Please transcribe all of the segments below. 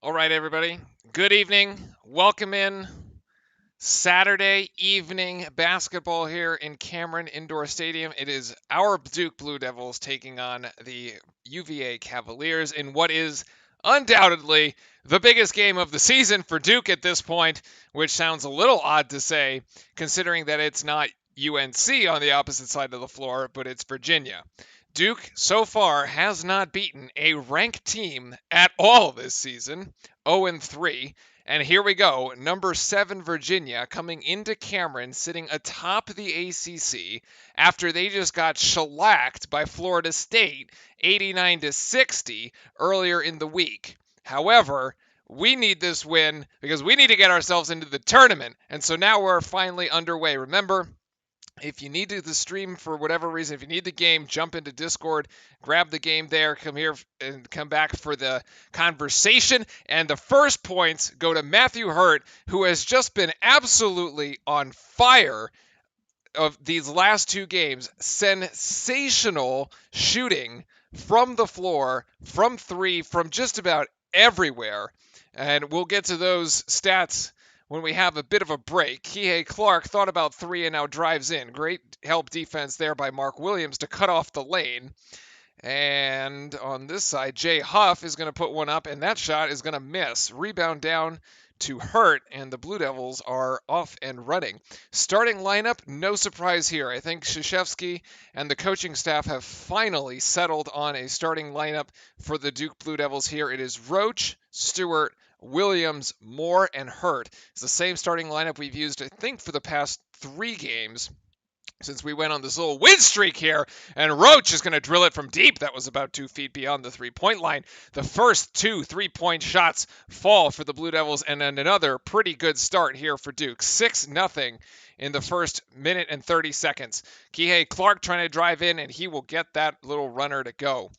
All right, everybody. Good evening. Welcome in. Saturday evening basketball here in Cameron Indoor Stadium. It is our Duke Blue Devils taking on the UVA Cavaliers in what is undoubtedly the biggest game of the season for Duke at this point, which sounds a little odd to say considering that it's not UNC on the opposite side of the floor, but it's Virginia. Duke so far has not beaten a ranked team at all this season, 0-3. And here we go. Number 7 Virginia coming into Cameron, sitting atop the ACC after they just got shellacked by Florida State 89-60 earlier in the week. However, we need this win because we need to get ourselves into the tournament. And so now we're finally underway. Remember, if you need the stream for whatever reason, if you need the game, jump into Discord, grab the game there, come here and come back for the conversation. And the first points go to Matthew Hurt, who has just been absolutely on fire of these last two games. Sensational shooting from the floor, from three, from just about everywhere. And we'll get to those stats when we have a bit of a break. Kihei Clark thought about three and now drives in. Great help defense there by Mark Williams to cut off the lane. And on this side, Jay Huff is going to put one up, and that shot is going to miss. Rebound down to Hurt, and the Blue Devils are off and running. Starting lineup, no surprise here. I think Krzyzewski and the coaching staff have finally settled on a starting lineup for the Duke Blue Devils here. It is Roach, Stewart, Williams, Moore, and Hurt. It's the same starting lineup we've used, I think, for the past 3 games since we went on this little win streak here. And Roach is going to drill it from deep. That was about 2 feet beyond the three-point line. The first 2 three-point shots fall for the Blue Devils, and then another pretty good start here for Duke. 6-0 in the first minute and 30 seconds. Kihei Clark trying to drive in, and he will get that little runner to go.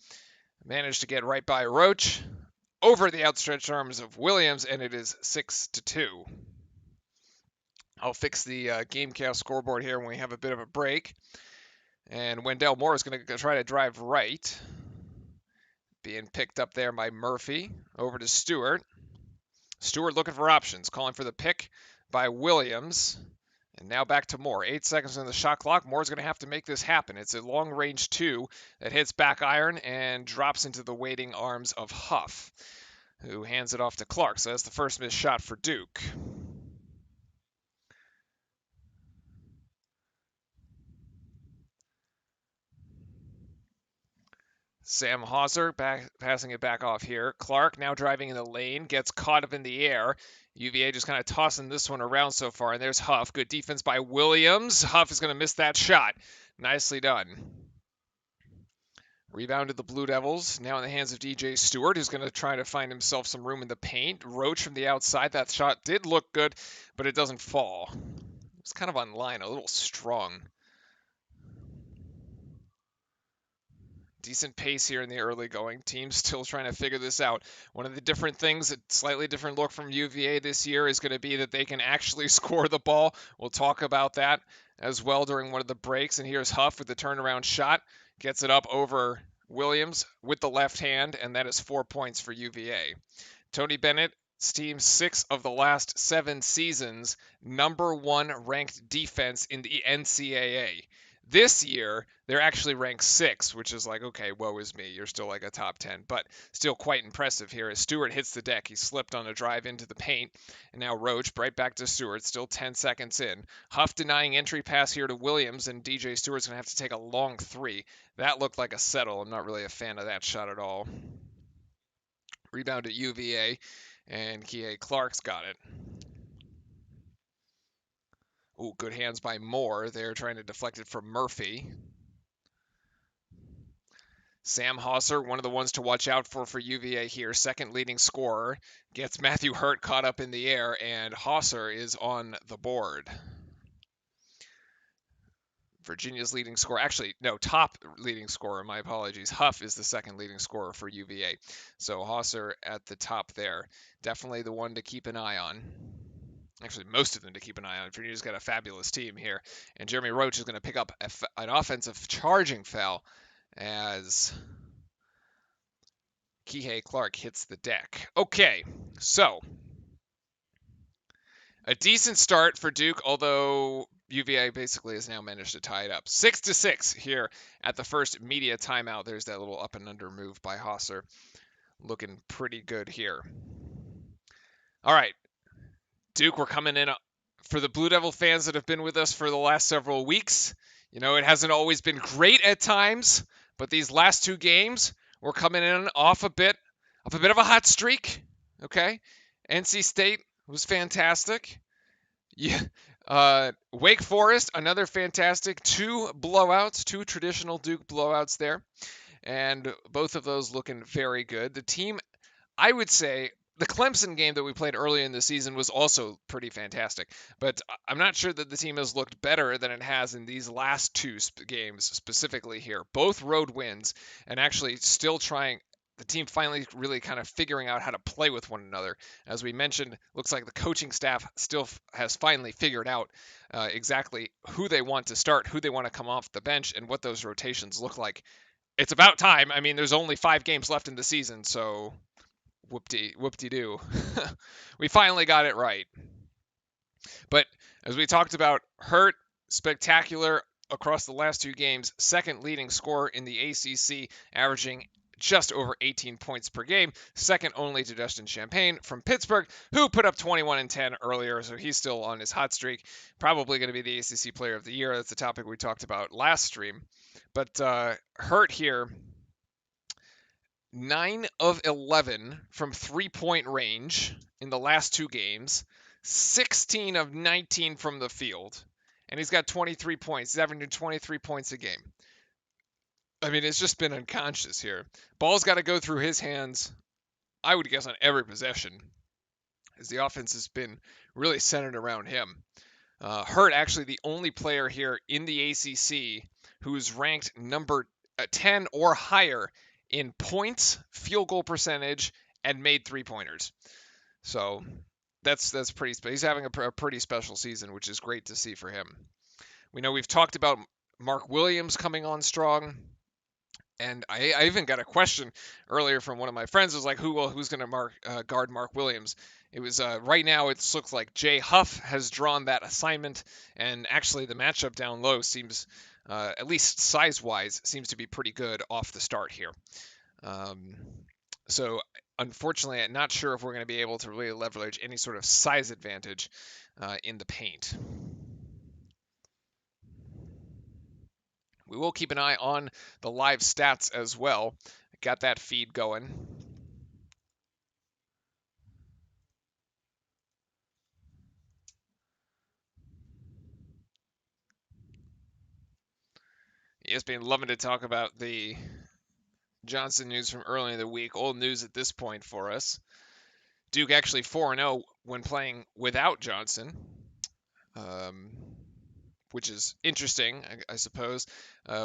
Managed to get right by Roach, over the outstretched arms of Williams, and it is 6-2. I'll fix the Gamecast scoreboard here when we have a bit of a break. And Wendell Moore is going to try to drive right. Being picked up there by Murphy. Over to Stewart. Stewart looking for options. Calling for the pick by Williams. And now back to Moore. 8 seconds on the shot clock. Moore's going to have to make this happen. It's a long range 2 that hits back iron and drops into the waiting arms of Huff, who hands it off to Clark. So that's the first missed shot for Duke. Sam Hauser passing it back off here. Clark now driving in the lane, gets caught up in the air. UVA just kind of tossing this one around so far. And there's Huff. Good defense by Williams. Huff is going to miss that shot. Nicely done. Rebounded the Blue Devils. Now in the hands of DJ Stewart, who's going to try to find himself some room in the paint. Roach from the outside. That shot did look good, but it doesn't fall. It's kind of on line, a little strong. Decent pace here in the early going. Teams still trying to figure this out. One of the different things, a slightly different look from UVA this year is going to be that they can actually score the ball. We'll talk about that as well during one of the breaks. And here's Huff with the turnaround shot. Gets it up over Williams with the left hand, and that is 4 points for UVA. Tony Bennett's team, 6 of the last 7 seasons, number 1 ranked defense in the NCAA. This year, they're actually ranked 6, which is like, okay, woe is me. You're still like a top 10, but still quite impressive here as Stewart hits the deck. He slipped on a drive into the paint, and now Roach right back to Stewart, still 10 seconds in. Huff denying entry pass here to Williams, and DJ Stewart's going to have to take a long 3. That looked like a settle. I'm not really a fan of that shot at all. Rebound at UVA, and Kihei Clark's got it. Ooh, good hands by Moore. They're trying to deflect it from Murphy. Sam Hauser, one of the ones to watch out for UVA here. Second leading scorer. Gets Matthew Hurt caught up in the air, and Hauser is on the board. Virginia's leading scorer. Actually, no, top leading scorer. My apologies. Huff is the second leading scorer for UVA. So Hauser at the top there. Definitely the one to keep an eye on. Actually, most of them to keep an eye on. Virginia's got a fabulous team here. And Jeremy Roach is going to pick up an offensive charging foul as Kihei Clark hits the deck. Okay, So, a decent start for Duke, although UVA basically has now managed to tie it up. 6-6 here at the first media timeout. There's that little up and under move by Hosser. Looking pretty good here. All right, Duke, we're coming in for the Blue Devil fans that have been with us for the last several weeks. You know, it hasn't always been great at times, but these last two games, we're coming in off a bit of a hot streak. Okay, NC State was fantastic. Yeah, Wake Forest, another fantastic. Two blowouts, two traditional Duke blowouts there, and both of those looking very good. The team, I would say, the Clemson game that we played early in the season was also pretty fantastic, but I'm not sure that the team has looked better than it has in these last two games specifically here. Both road wins, and actually still trying. The team finally really kind of figuring out how to play with one another. As we mentioned, looks like the coaching staff still has finally figured out exactly who they want to start, who they want to come off the bench, and what those rotations look like. It's about time. I mean, there's only 5 games left in the season, so whoop-de-doo. We finally got it right. But as we talked about, Hurt, spectacular across the last 2 games, second leading scorer in the ACC, averaging just over 18 points per game, second only to Justin Champagne from Pittsburgh, who put up 21 and 10 earlier, so he's still on his hot streak. Probably going to be the ACC Player of the Year. That's the topic we talked about last stream. But Hurt here, 9 of 11 from 3-point range in the last 2 games, 16 of 19 from the field, and he's got 23 points. He's averaging 23 points a game. I mean, it's just been unconscious here. Ball's got to go through his hands, I would guess, on every possession, as the offense has been really centered around him. Hurt, actually the only player here in the ACC who's ranked number 10 or higher in points, field goal percentage, and made 3-pointers. So that's pretty. He's having a pretty special season, which is great to see for him. We know we've talked about Mark Williams coming on strong. And I even got a question earlier from one of my friends. It was like, who's going to guard Mark Williams? It was right now. It looks like Jay Huff has drawn that assignment, and actually the matchup down low seems, at least size-wise, seems to be pretty good off the start here. So unfortunately, I'm not sure if we're going to be able to really leverage any sort of size advantage in the paint. We will keep an eye on the live stats as well. Got that feed going. ESPN loving to talk about the Johnson news from earlier in the week. Old news at this point for us. Duke actually 4-0 when playing without Johnson, which is interesting, I suppose.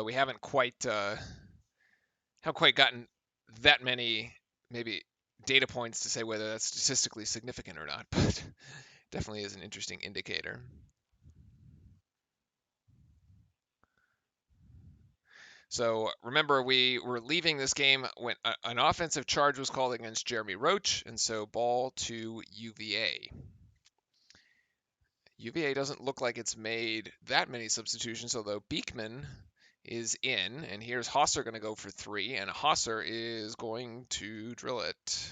We haven't quite gotten that many maybe data points to say whether that's statistically significant or not, but definitely is an interesting indicator. So remember, we were leaving this game when an offensive charge was called against Jeremy Roach, and so ball to UVA. UVA doesn't look like it's made that many substitutions, although Beekman is in, and here's Hosser going to go for 3, and Hosser is going to drill it.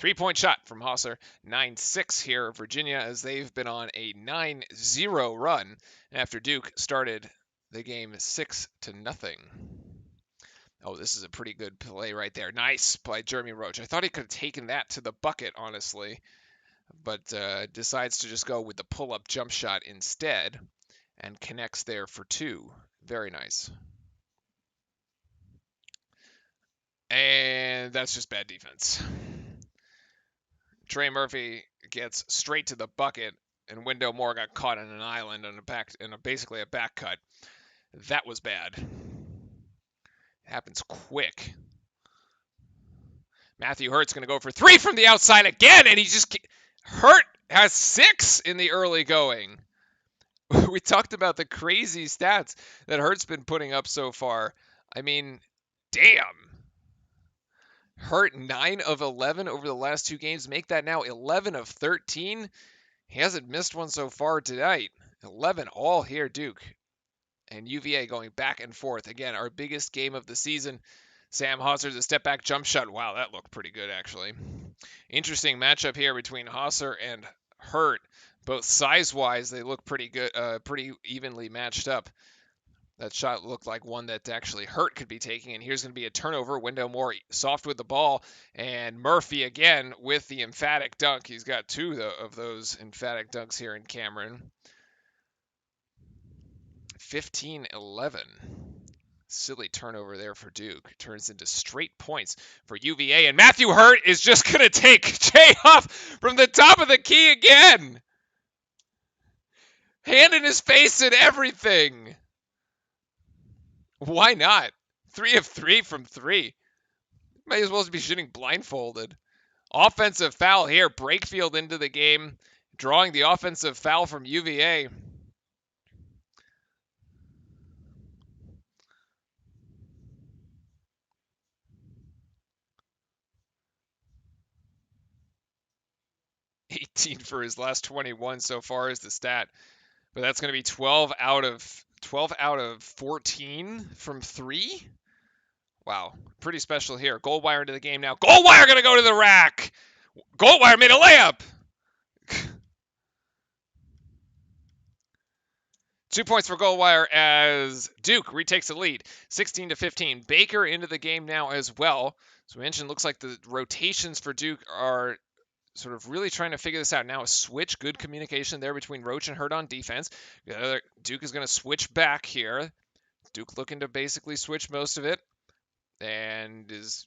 3-point shot from Hosser. 9-6 here, Virginia, as they've been on a 9-0 run after Duke started the game 6-0. Oh, this is a pretty good play right there. Nice by Jeremy Roach. I thought he could have taken that to the bucket, honestly, but decides to just go with the pull-up jump shot instead and connects there for 2. Very nice. And that's just bad defense. Trey Murphy gets straight to the bucket, and Wendell Moore got caught on an island on basically a back cut. That was bad. It happens quick. Matthew Hurt's going to go for 3 from the outside again, and Hurt has 6 in the early going. We talked about the crazy stats that Hurt's been putting up so far. I mean, damn. Hurt 9 of 11 over the last 2 games. Make that now 11 of 13. He hasn't missed one so far tonight. 11 all here, Duke. And UVA going back and forth. Again, our biggest game of the season. Sam Hosser's a step back jump shot. Wow, that looked pretty good, actually. Interesting matchup here between Hosser and Hurt. Both size-wise, they look pretty good, pretty evenly matched up. That shot looked like one that actually Hurt could be taking, and here's going to be a turnover. Wendell Moore soft with the ball, and Murphy again with the emphatic dunk. He's got two of those emphatic dunks here in Cameron. 15-11. Silly turnover there for Duke. Turns into straight points for UVA, and Matthew Hurt is just going to take Jay Huff from the top of the key again. Hand in his face and everything. Why not? 3 of 3 from 3. Might as well be shooting blindfolded. Offensive foul here. Brakefield into the game, drawing the offensive foul from UVA. $18 for his last 21 so far is the stat. But that's going to be 12 out of 14 from 3. Wow, pretty special here. Goldwire into the game now. Goldwire going to go to the rack. Goldwire made a layup. 2 points for Goldwire as Duke retakes the lead, 16-15. Baker into the game now as well. As we mentioned, looks like the rotations for Duke are sort of really trying to figure this out. Now a switch, good communication there between Roach and Hurt on defense. Duke is going to switch back here. Duke looking to basically switch most of it. And is,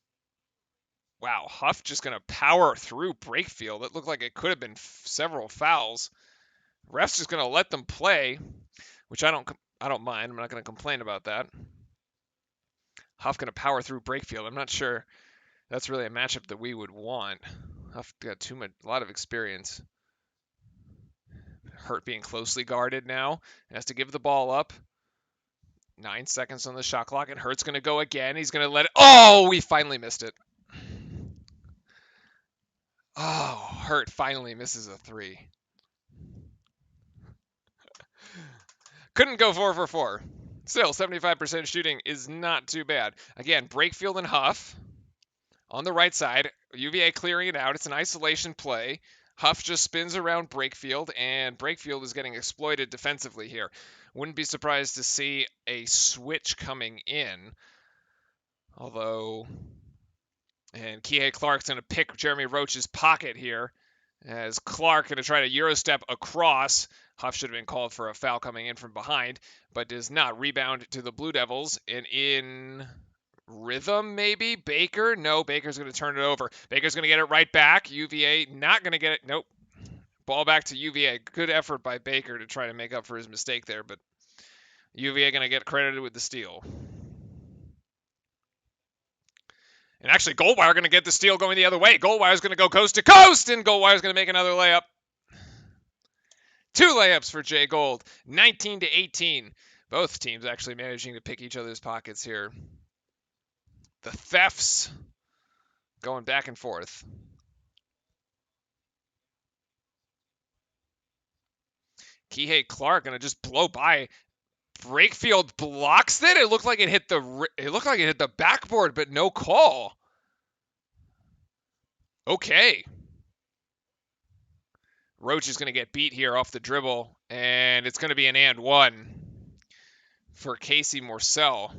wow, Huff just going to power through Brakefield. It looked like it could have been several fouls. Ref's just going to let them play, which I don't mind. I'm not going to complain about that. Huff going to power through Brakefield. I'm not sure that's really a matchup that we would want. Huff got a lot of experience. Hurt being closely guarded now. Has to give the ball up. 9 seconds on the shot clock, and Hurt's going to go again. He's going to let it. Oh, we finally missed it. Oh, Hurt finally misses a 3. Couldn't go 4 for 4. Still, 75% shooting is not too bad. Again, Brakefield and Huff on the right side. UVA clearing it out. It's an isolation play. Huff just spins around Brakefield, and Brakefield is getting exploited defensively here. Wouldn't be surprised to see a switch coming in. Although, and Kihei Clark's going to pick Jeremy Roach's pocket here, as Clark going to try to Eurostep across. Huff should have been called for a foul coming in from behind, but does not. Rebound to the Blue Devils, and in rhythm, maybe? Baker? No, Baker's going to turn it over. Baker's going to get it right back. UVA not going to get it. Nope. Ball back to UVA. Good effort by Baker to try to make up for his mistake there, but UVA going to get credited with the steal. And actually, Goldwire going to get the steal going the other way. Goldwire's going to go coast to coast, and Goldwire's going to make another layup. 2 layups for Jay Gold. 19-18. Both teams actually managing to pick each other's pockets here. The thefts going back and forth. Kihei Clark going to just blow by. Brakefield blocks it. It looked like it hit the backboard, but no call. Okay. Roach is going to get beat here off the dribble, and it's going to be an and one for Casey Morsell.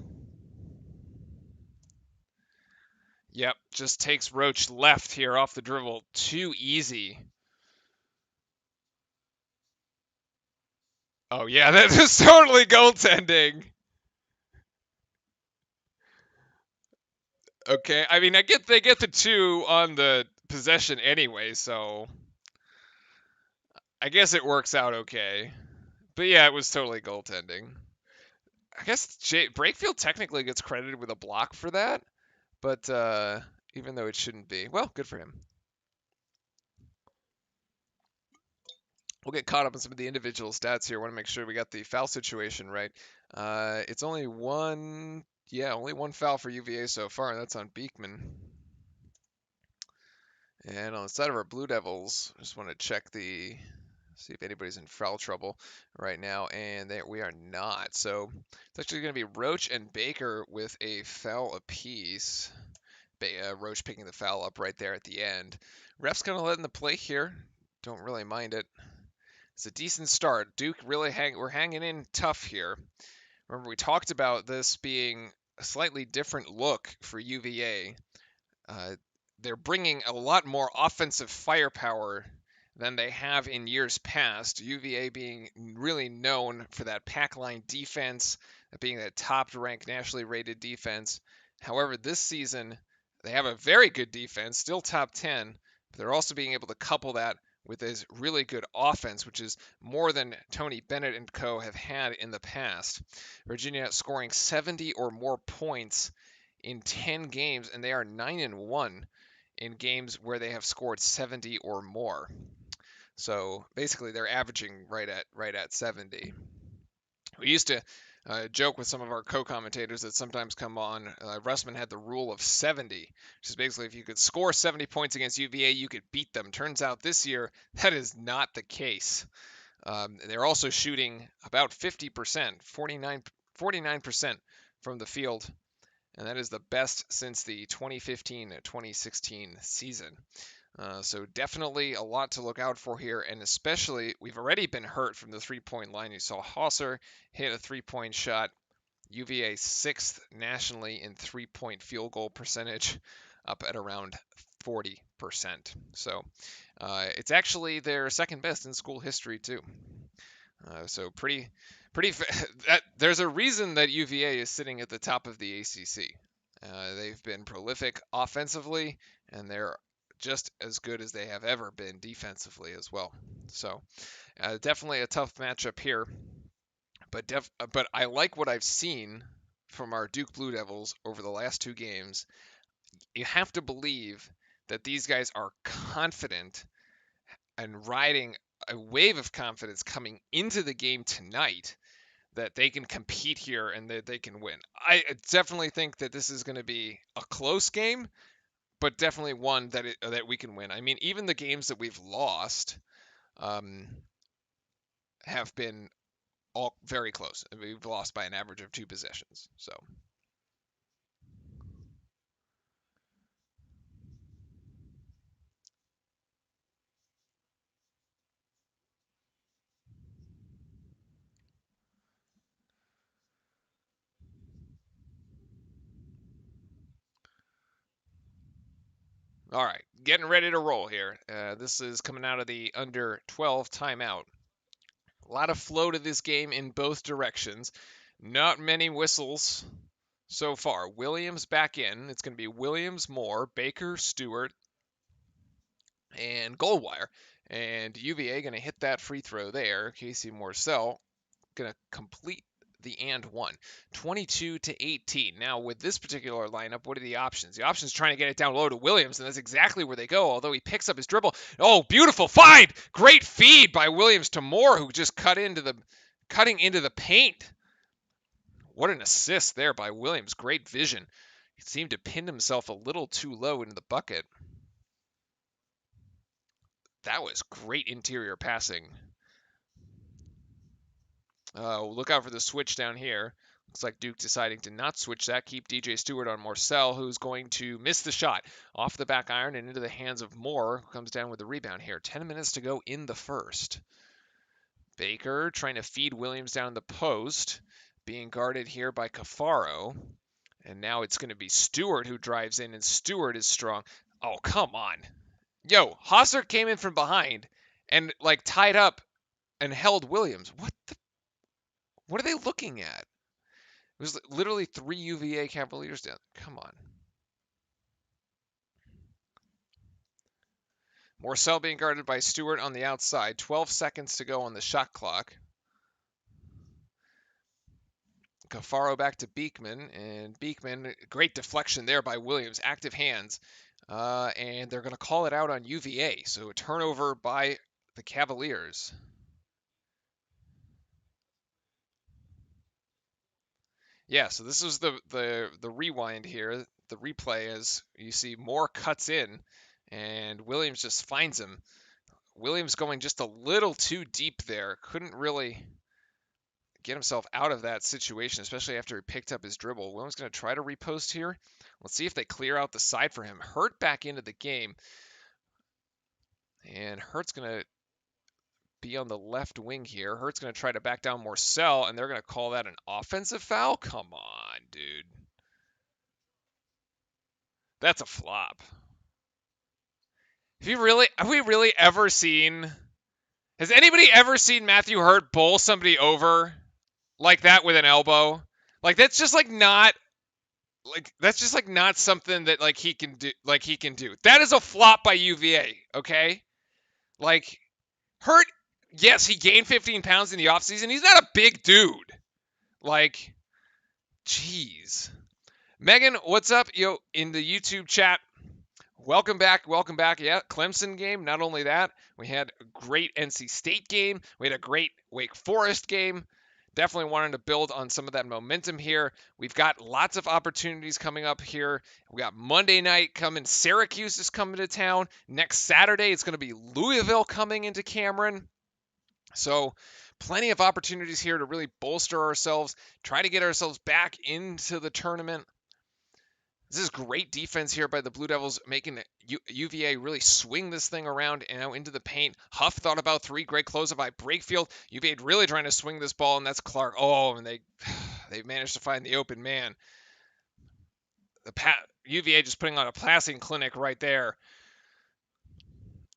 Yep, just takes Roach left here off the dribble. Too easy. Oh, yeah, that is totally goaltending. Okay, I mean, they get the 2 on the possession anyway, so I guess it works out okay. But yeah, it was totally goaltending. I guess Brakefield technically gets credited with a block for that, but even though it shouldn't be. Well, good for him. We'll get caught up in some of the individual stats here. I want to make sure we got the foul situation right. It's only one foul for UVA so far, and that's on Beekman. And on the side of our Blue Devils, I just want to check see if anybody's in foul trouble right now, and we are not. So it's actually going to be Roach and Baker with a foul apiece. Roach picking the foul up right there at the end. Ref's kind of letting the play here. Don't really mind it. It's a decent start. Duke we're hanging in tough here. Remember, we talked about this being a slightly different look for UVA. Uh, they're bringing a lot more offensive firepower than they have in years past. UVA being really known for that pack line defense, being that top-ranked, nationally rated defense. However, this season they have a very good defense, still top 10, but they're also being able to couple that with this really good offense, which is more than Tony Bennett and co. have had in the past. Virginia scoring 70 or more points in 10 games, and they are 9-1 in games where they have scored 70 or more. So basically, they're averaging right at 70. We used to joke with some of our co-commentators that sometimes come on. Russman had the rule of 70, which is basically if you could score 70 points against UVA, you could beat them. Turns out this year that is not the case. They're also shooting about 50%, 49% from the field, and that is the best since the 2015-2016 season. So definitely a lot to look out for here, and especially we've already been hurt from the three-point line. You saw Hauser hit a three-point shot. UVA sixth nationally in three-point field goal percentage, up at around 40%. So it's actually their second best in school history too. So there's a reason that UVA is sitting at the top of the ACC. They've been prolific offensively, and they're just as good as they have ever been defensively as well. So definitely a tough matchup here, but I like what I've seen from our Duke Blue Devils over the last two games. You have to believe that these guys are confident and riding a wave of confidence coming into the game tonight that they can compete here and that they can win. I definitely think that this is going to be a close game, but definitely one that we can win. I mean, even the games that we've lost um, have been all very close. I mean, we've lost by an average of 2 possessions. So, all right, getting ready to roll here. This is coming out of the under 12 timeout. A lot of flow to this game in both directions. Not many whistles so far. Williams back in. It's going to be Williams, Moore, Baker, Stewart, and Goldwire. And UVA going to hit that free throw there. Casey Morcell going to complete the and one. 22-18. Now, with this particular lineup, what are the options? The options trying to get it down low to Williams, and that's exactly where they go, although he picks up his dribble. Oh, beautiful find! Great feed by Williams to Moore, who just cutting into the paint. What an assist there by Williams. Great vision. He seemed to pin himself a little too low into the bucket. That was great interior passing. Look out for the switch down here. Looks like Duke deciding to not switch that. Keep DJ Stewart on Morcell, who's going to miss the shot. Off the back iron and into the hands of Moore, who comes down with the rebound here. 10 minutes to go in the first. Baker trying to feed Williams down the post. Being guarded here by Cafaro. And now it's going to be Stewart who drives in, and Stewart is strong. Oh, come on. Yo, Hosser came in from behind and like tied up and held Williams. What are they looking at? It was literally 3 UVA Cavaliers down. Come on. Morcell being guarded by Stewart on the outside. 12 seconds to go on the shot clock. Cafaro back to Beekman, and Beekman, great deflection there by Williams. Active hands. And they're going to call it out on UVA. So a turnover by the Cavaliers. Yeah, so this is the rewind here, the replay as you see Moore cuts in and Williams just finds him. Williams going just a little too deep there. Couldn't really get himself out of that situation, especially after he picked up his dribble. Williams going to try to repost here. Let's see if they clear out the side for him. Hurt back into the game. And Hurt's going to be on the left wing here. Hurt's going to try to back down Morcell, and they're going to call that an offensive foul? Come on, dude. That's a flop. Have we really ever seen... Has anybody ever seen Matthew Hurt bowl somebody over like that with an elbow? Like, that's just like not... that's just like not something that like he can do. That is a flop by UVA, okay? Like, Hurt, yes, he gained 15 pounds in the offseason. He's not a big dude. Like, jeez. Megan, what's up? Yo, in the YouTube chat. Welcome back. Welcome back. Yeah, Clemson game. Not only that, we had a great NC State game. We had a great Wake Forest game. Definitely wanted to build on some of that momentum here. We've got lots of opportunities coming up here. We got Monday night coming. Syracuse is coming to town. Next Saturday, it's going to be Louisville coming into Cameron. So plenty of opportunities here to really bolster ourselves, try to get ourselves back into the tournament. This is great defense here by the Blue Devils, making UVA really swing this thing around and now into the paint. Huff thought about three. Great closeout by Brakefield. UVA really trying to swing this ball, and that's Clark. Oh, and they managed to find the open man. UVA just putting on a passing clinic right there.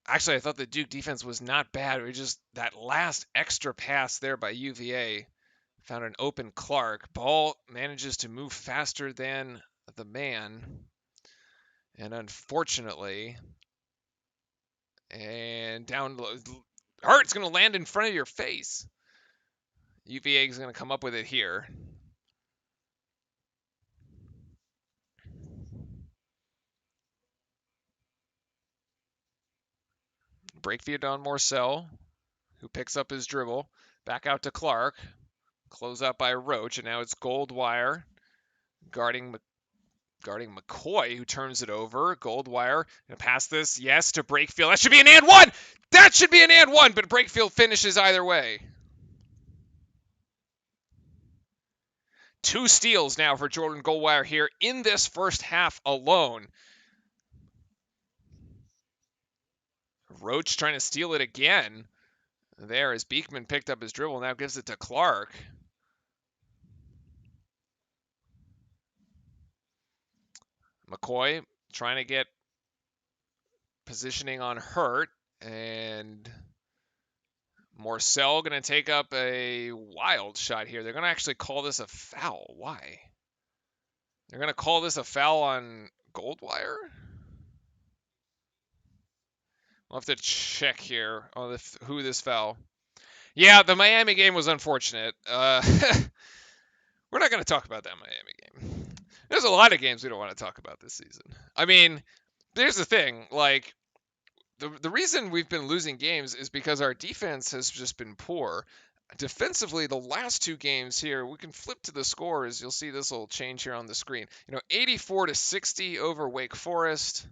Actually, I thought the Duke defense was not bad. It was just that last extra pass there by UVA. Found an open Clark. Ball manages to move faster than the man. And unfortunately, and down low. Hart's going to land in front of your face. UVA is going to come up with it here. Breakfield on Morcell, who picks up his dribble. Back out to Clark. Close out by Roach, and now it's Goldwire guarding McCoy, who turns it over. Goldwire gonna pass this, yes, to Brakefield. That should be an and one. That should be an and one, but Brakefield finishes either way. 2 steals now for Jordan Goldwire here in this first half alone. Roach trying to steal it again. There as Beekman picked up his dribble, now gives it to Clark. McCoy trying to get positioning on Hurt, and Morcell going to take up a wild shot here. They're going to actually call this a foul. Why? They're going to call this a foul on Goldwire? We'll have to check here on who this foul. Yeah, the Miami game was unfortunate. We're not going to talk about that Miami game. There's a lot of games we don't want to talk about this season. I mean, there's the thing. Like, the reason we've been losing games is because our defense has just been poor. Defensively, the last 2 games here, we can flip to the scores. You'll see this will change here on the screen. 84-60 over Wake Forest.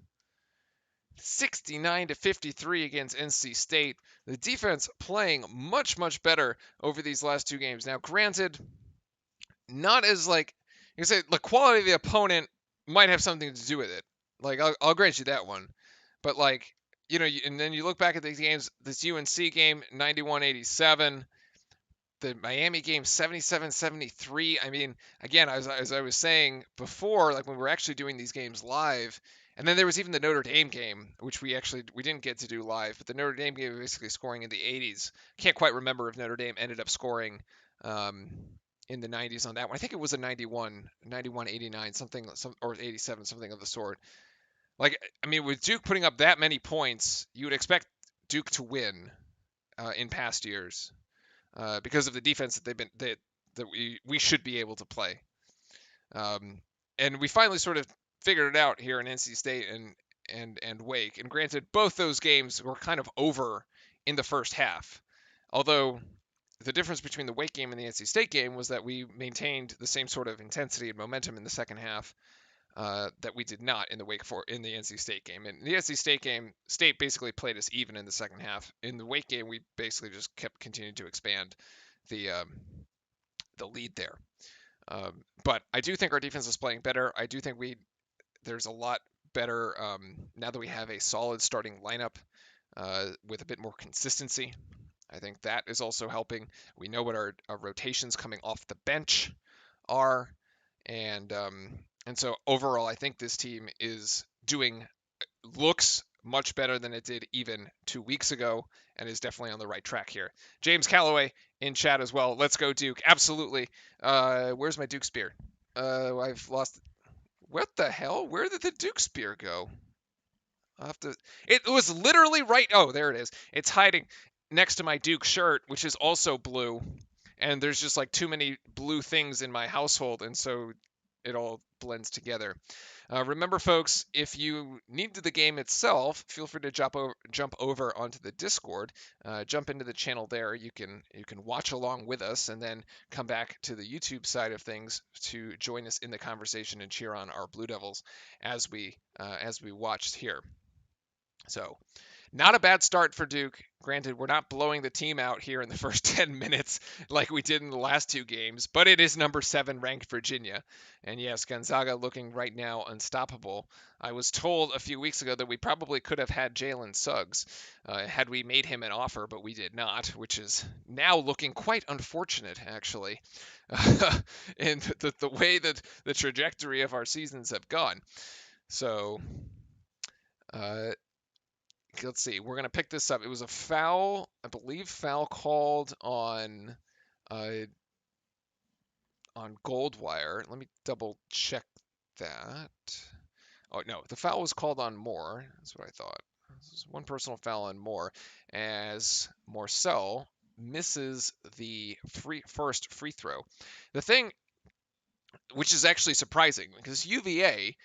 69-53 against NC State. The defense playing much, much better over these last 2 games. Now, granted, not as like you can say the quality of the opponent might have something to do with it. Like I'll grant you that one, but like and then you look back at these games. This UNC game, 91-87. The Miami game, 77-73. I mean, again, as I was saying before, like when we were actually doing these games live. And then there was even the Notre Dame game, which we didn't get to do live, but the Notre Dame game was basically scoring in the 80s. Can't quite remember if Notre Dame ended up scoring in the 90s on that one. I think it was a 91, 89, or 87, something of the sort. Like, I mean, with Duke putting up that many points, you would expect Duke to win in past years because of the defense that we should be able to play. And we finally sort of figured it out here in NC State and Wake. And granted, both those games were kind of over in the first half. Although the difference between the Wake game and the NC State game was that we maintained the same sort of intensity and momentum in the second half. that we did not in the NC State game. And the NC State game, State basically played us even in the second half. In the Wake game, we basically just kept continuing to expand the lead there. But I do think our defense is playing better. I do think there's a lot better now that we have a solid starting lineup with a bit more consistency. I think that is also helping. We know what our rotations coming off the bench are, and so overall, I think this team looks much better than it did even 2 weeks ago, and is definitely on the right track here. James Calloway in chat as well. Let's go Duke. Absolutely. Where's my Duke spear? I've lost. What the hell? Where did the Duke spear go? I'll have to. It was literally right. Oh, there it is. It's hiding next to my Duke shirt, which is also blue. And there's just like too many blue things in my household, and so it all blends together. Remember, folks, if you need the game itself, feel free to jump over onto the Discord. Jump into the channel there. You can watch along with us, and then come back to the YouTube side of things to join us in the conversation and cheer on our Blue Devils as we watched here. So, not a bad start for Duke. Granted, we're not blowing the team out here in the first 10 minutes like we did in the last 2 games, but it is number 7 ranked Virginia. And yes, Gonzaga looking right now unstoppable. I was told a few weeks ago that we probably could have had Jalen Suggs had we made him an offer, but we did not, which is now looking quite unfortunate, actually, in the way that the trajectory of our seasons have gone. So, let's see. We're gonna pick this up. It was a foul, I believe, called on Goldwire. Let me double check that. Oh no, the foul was called on Moore. That's what I thought. This is one personal foul on Moore, as Morcell misses the first free throw. The thing, which is actually surprising, because UVA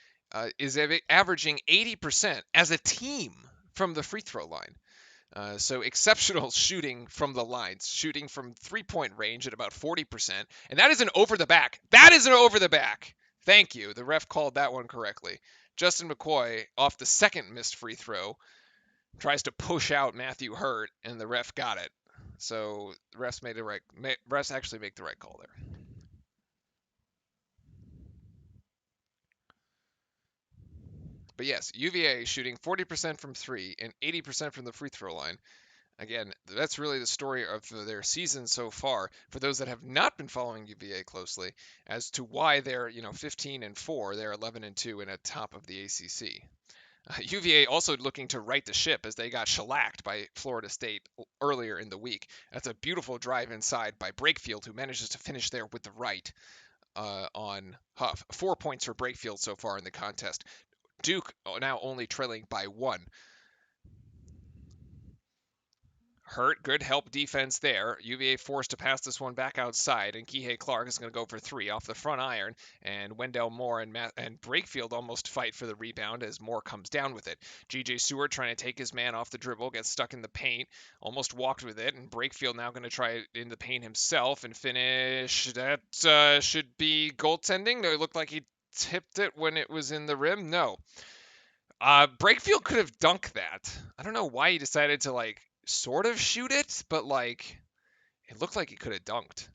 is averaging 80% as a team from the free throw line. So exceptional shooting from the lines, shooting from 3-point range at about 40%. And that is an over the back. That is an over the back. Thank you. The ref called that one correctly. Justin McCoy, off the second missed free throw, tries to push out Matthew Hurt, and the ref got it. So the refs actually make the right call there. But yes, UVA shooting 40% from 3 and 80% from the free throw line. Again, that's really the story of their season so far. For those that have not been following UVA closely, as to why they're 15-4, they're 11-2 and at top of the ACC. UVA also looking to right the ship as they got shellacked by Florida State earlier in the week. That's a beautiful drive inside by Brakefield, who manages to finish there with the right on Huff. 4 points for Brakefield so far in the contest. Duke now only trailing by 1. Hurt, good help defense there. UVA forced to pass this one back outside, and Kihei Clark is going to go for 3 off the front iron, and Wendell Moore and Brakefield almost fight for the rebound as Moore comes down with it. G.J. Seward trying to take his man off the dribble, gets stuck in the paint, almost walked with it, and Brakefield now going to try it in the paint himself and finish. That should be goaltending. No, it looked like he tipped it when it was in the rim. No. Brakefield could have dunked that. I don't know why he decided to sort of shoot it, but it looked like he could have dunked.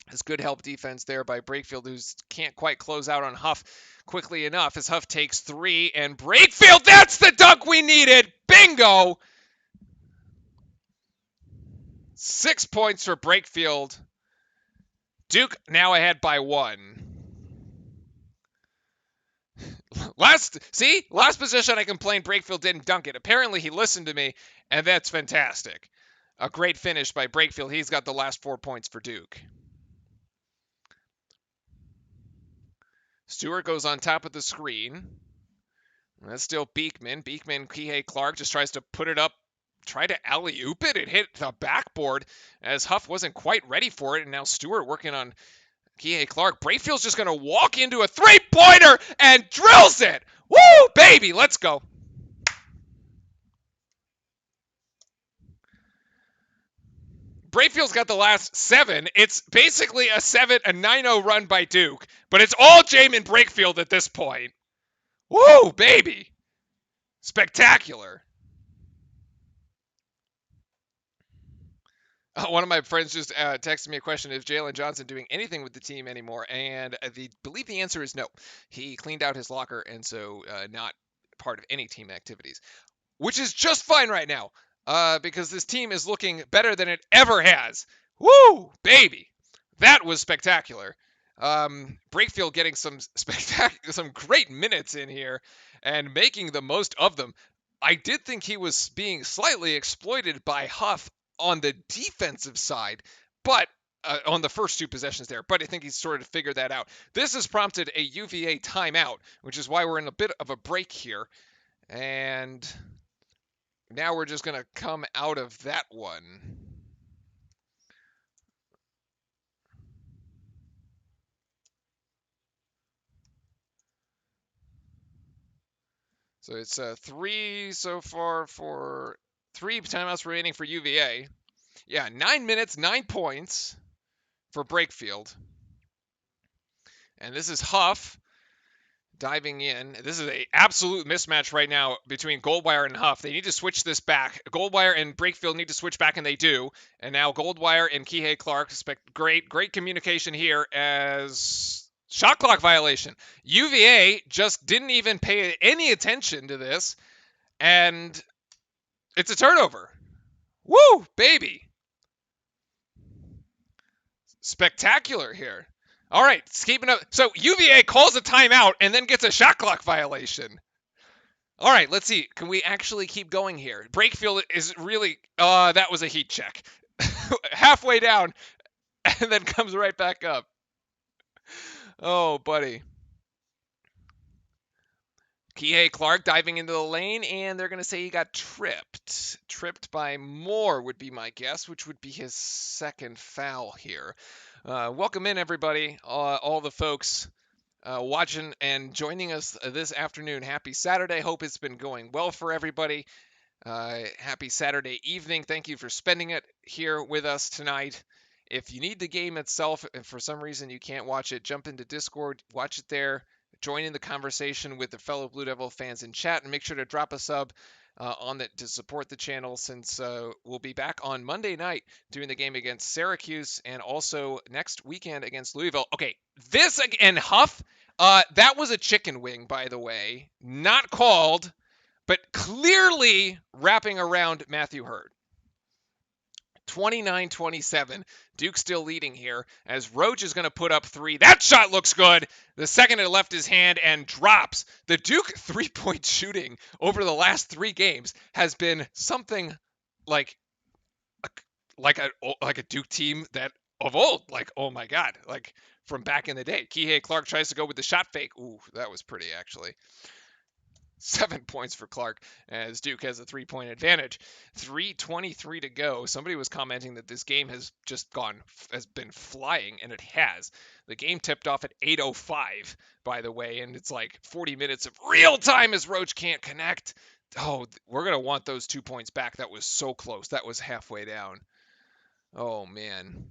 There's good help defense there by Brakefield, who can't quite close out on Huff quickly enough as Huff takes 3, and Brakefield, that's the dunk we needed! Bingo! 6 points for Brakefield. Duke now ahead by 1. Last possession I complained Brakefield didn't dunk it. Apparently he listened to me, and that's fantastic. A great finish by Brakefield. He's got the last 4 points for Duke. Stewart goes on top of the screen. That's still Beekman. Kihei Clark just tries to put it up, try to alley-oop it. It hit the backboard as Huff wasn't quite ready for it, and now Stewart working on Kihei Clark. Brayfield's just going to walk into a 3-pointer and drills it. Woo, baby, let's go. Brayfield's got the last 7. It's basically a 9-0 run by Duke, but it's all Jamin Brakefield at this point. Woo, baby. Spectacular. One of my friends just texted me a question: is Jalen Johnson doing anything with the team anymore? And I believe the answer is no. He cleaned out his locker, and so not part of any team activities, which is just fine right now because this team is looking better than it ever has. Woo, baby. That was spectacular. Brakefield getting some some great minutes in here and making the most of them. I did think he was being slightly exploited by Huff on the defensive side, but on the first 2 possessions there. But I think he's sort of figured that out. This has prompted a UVA timeout, which is why we're in a bit of a break here. And now we're just going to come out of that one. So it's 3 so far for 3 timeouts remaining for UVA. Yeah, 9 minutes, 9 points for Brakefield. And this is Huff diving in. This is an absolute mismatch right now between Goldwire and Huff. They need to switch this back. Goldwire and Brakefield need to switch back, and they do. And now Goldwire and Kihei Clark expect great communication here as shot clock violation. UVA just didn't even pay any attention to this, and it's a turnover. Woo, baby. Spectacular here. All right, it's keeping up. So UVA calls a timeout and then gets a shot clock violation. All right, let's see. Can we actually keep going here? Brakefield is really. That was a heat check. Halfway down, and then comes right back up. Oh, buddy. Kihei Clark diving into the lane, and they're going to say he got tripped. Tripped by Moore would be my guess, which would be his second foul here. Welcome in, everybody, all the folks watching and joining us this afternoon. Happy Saturday. Hope it's been going well for everybody. Happy Saturday evening. Thank you for spending it here with us tonight. If you need the game itself, if for some reason you can't watch it, jump into Discord, watch it there. Join in the conversation with the fellow Blue Devil fans in chat, and make sure to drop a sub on it to support the channel, since we'll be back on Monday night doing the game against Syracuse and also next weekend against Louisville. Okay, this again, Huff, that was a chicken wing, by the way, not called, but clearly wrapping around Matthew Hurd. 29-27. Duke still leading here as Roach is going to put up 3. That shot looks good. The second it left his hand and drops. The Duke 3-point shooting over the last 3 games has been something like a Duke team that of old. Like, oh my God, like from back in the day. Kihei Clark tries to go with the shot fake. Ooh, that was pretty actually. 7 points for Clark as Duke has a 3-point advantage. 3:23 to go. Somebody was commenting that this game has been flying, and it has. The game tipped off at 8:05, by the way, and it's like 40 minutes of real time as Roach can't connect. Oh, we're going to want those 2 points back. That was so close. That was halfway down. Oh, man.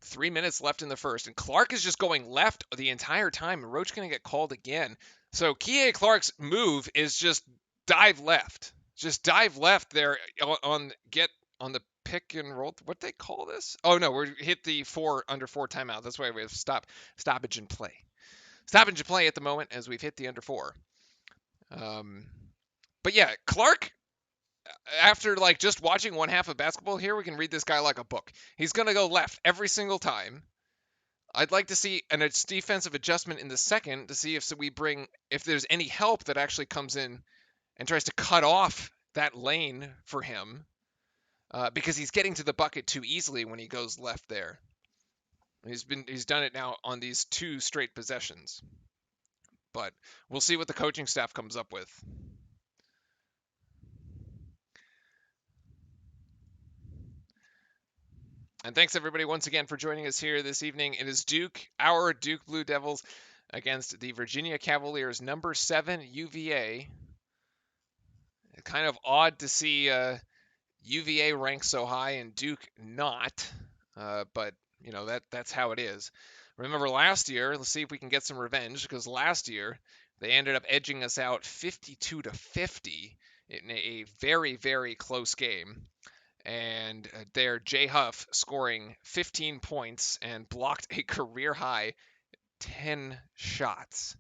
3 minutes left in the first, and Clark is just going left the entire time, and Roach going to get called again. So Kihei Clark's move is just dive left. Just dive left there on the pick and roll. What they call this? Oh, no, we hit the under 4 timeout. That's why we have stoppage and play. Stoppage and play at the moment as we've hit the under 4. But yeah, Clark, after like just watching one half of basketball here, we can read this guy like a book. He's going to go left every single time. I'd like to see a defensive adjustment in the second to see if there's any help that actually comes in and tries to cut off that lane for him, because he's getting to the bucket too easily when he goes left there. He's done it now on these 2 straight possessions, but we'll see what the coaching staff comes up with. And thanks everybody once again for joining us here this evening. It is our Duke Blue Devils against the Virginia Cavaliers, number 7 UVA. Kind of odd to see UVA ranks so high and Duke not, but that's how it is. Remember last year? Let's see if we can get some revenge because last year they ended up edging us out 52-50 in a very very close game, and there Jay Huff scoring 15 points and blocked a career high 10 shots.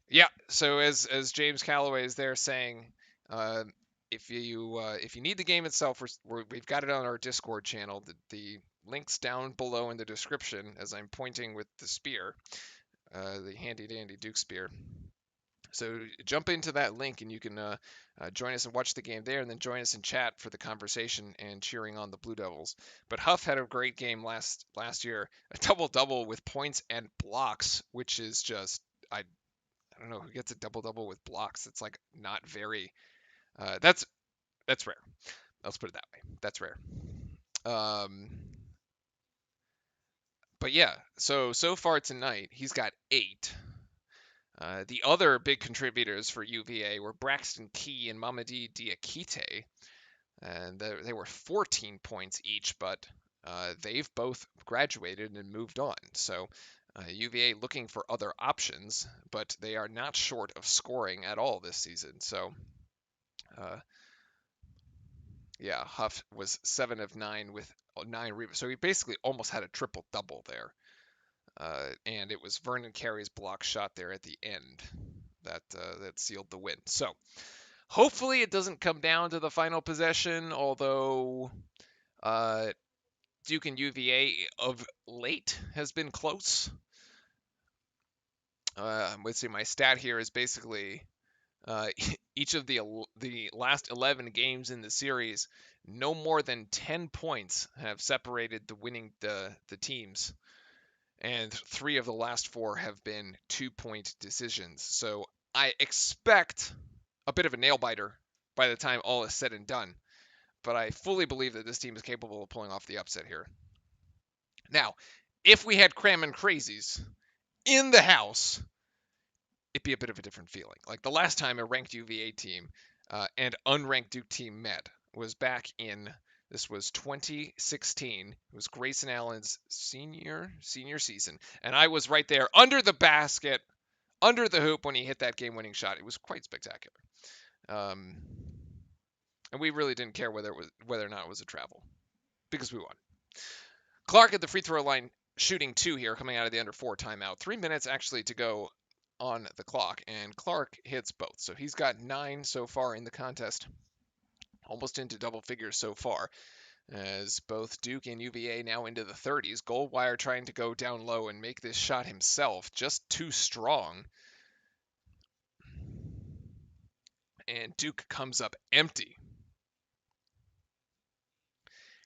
Yeah, so as James Calloway is there saying, uh, if you need the game itself, we've got it on our Discord channel. The links down below in the description as I'm pointing with the spear, the handy dandy Duke spear. So jump into that link and you can join us and watch the game there, and then join us in chat for the conversation and cheering on the Blue Devils. But Huff had a great game last year, a double double with points and blocks, which is just I don't know who gets a double double with blocks. It's like not very. That's rare. Let's put it that way. That's rare. Um, but yeah, so far tonight he's got 8. The other big contributors for UVA were Braxton Key and Mamadi Diakite, and they were 14 points each, but they've both graduated and moved on. So UVA looking for other options, but they are not short of scoring at all this season. So uh, yeah, Huff was 7 of 9 with 9 rebounds. So he basically almost had a triple double there. And it was Vernon Carey's block shot there at the end that sealed the win. So hopefully it doesn't come down to the final possession, although Duke and UVA of late has been close. Let's see, my stat here is basically each of the last 11 games in the series, no more than 10 points have separated the teams, and 3 of the last 4 have been 2-point decisions. So I expect a bit of a nail biter by the time all is said and done, but I fully believe that this team is capable of pulling off the upset here. Now, if we had Crammon Crazies in the house, it'd be a bit of a different feeling. Like the last time a ranked UVA team and unranked Duke team met was back in, this was 2016. It was Grayson Allen's senior season, and I was right there under the basket, under the hoop when he hit that game-winning shot. It was quite spectacular, and we really didn't care whether or not it was a travel because we won. Clark at the free throw line shooting 2 here, coming out of the under 4 timeout. 3 minutes actually to go on the clock, and Clark hits both. So he's got 9 so far in the contest, almost into double figures so far, as both Duke and UVA now into the 30s. Goldwire trying to go down low and make this shot himself, just too strong. And Duke comes up empty.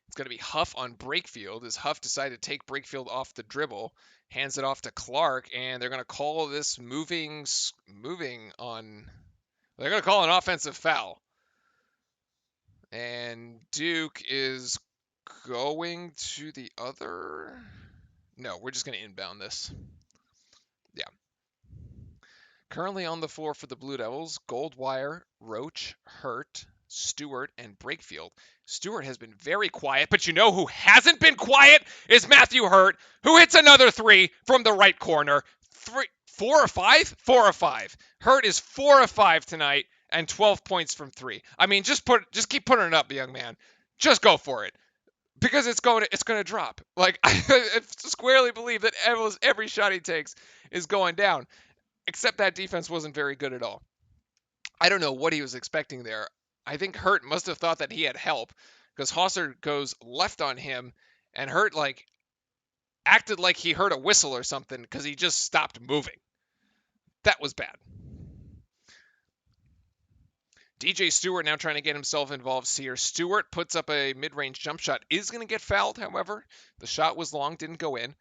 It's going to be Huff on Brakefield as Huff decided to take Brakefield off the dribble, hands it off to Clark, and they're going to call this moving on. They're going to call an offensive foul. And Duke is going to the other. No, we're just going to inbound this. Yeah. Currently on the floor for the Blue Devils, Goldwire, Roach, Hurt, Stewart, and Brakefield. Stewart has been very quiet, but you know who hasn't been quiet is Matthew Hurt, who hits another 3 from the right corner. 4 or 5? 4 or 5. Hurt is 4 of 5 tonight and 12 points from 3. I mean, just keep putting it up, young man. Just go for it. Because it's going to drop. Like I squarely believe that every shot he takes is going down. Except that defense wasn't very good at all. I don't know what he was expecting there. I think Hurt must have thought that he had help because Hosser goes left on him, and Hurt acted like he heard a whistle or something because he just stopped moving. That was bad. DJ Stewart now trying to get himself involved here. Stewart puts up a mid-range jump shot. Is going to get fouled, however. The shot was long, didn't go in.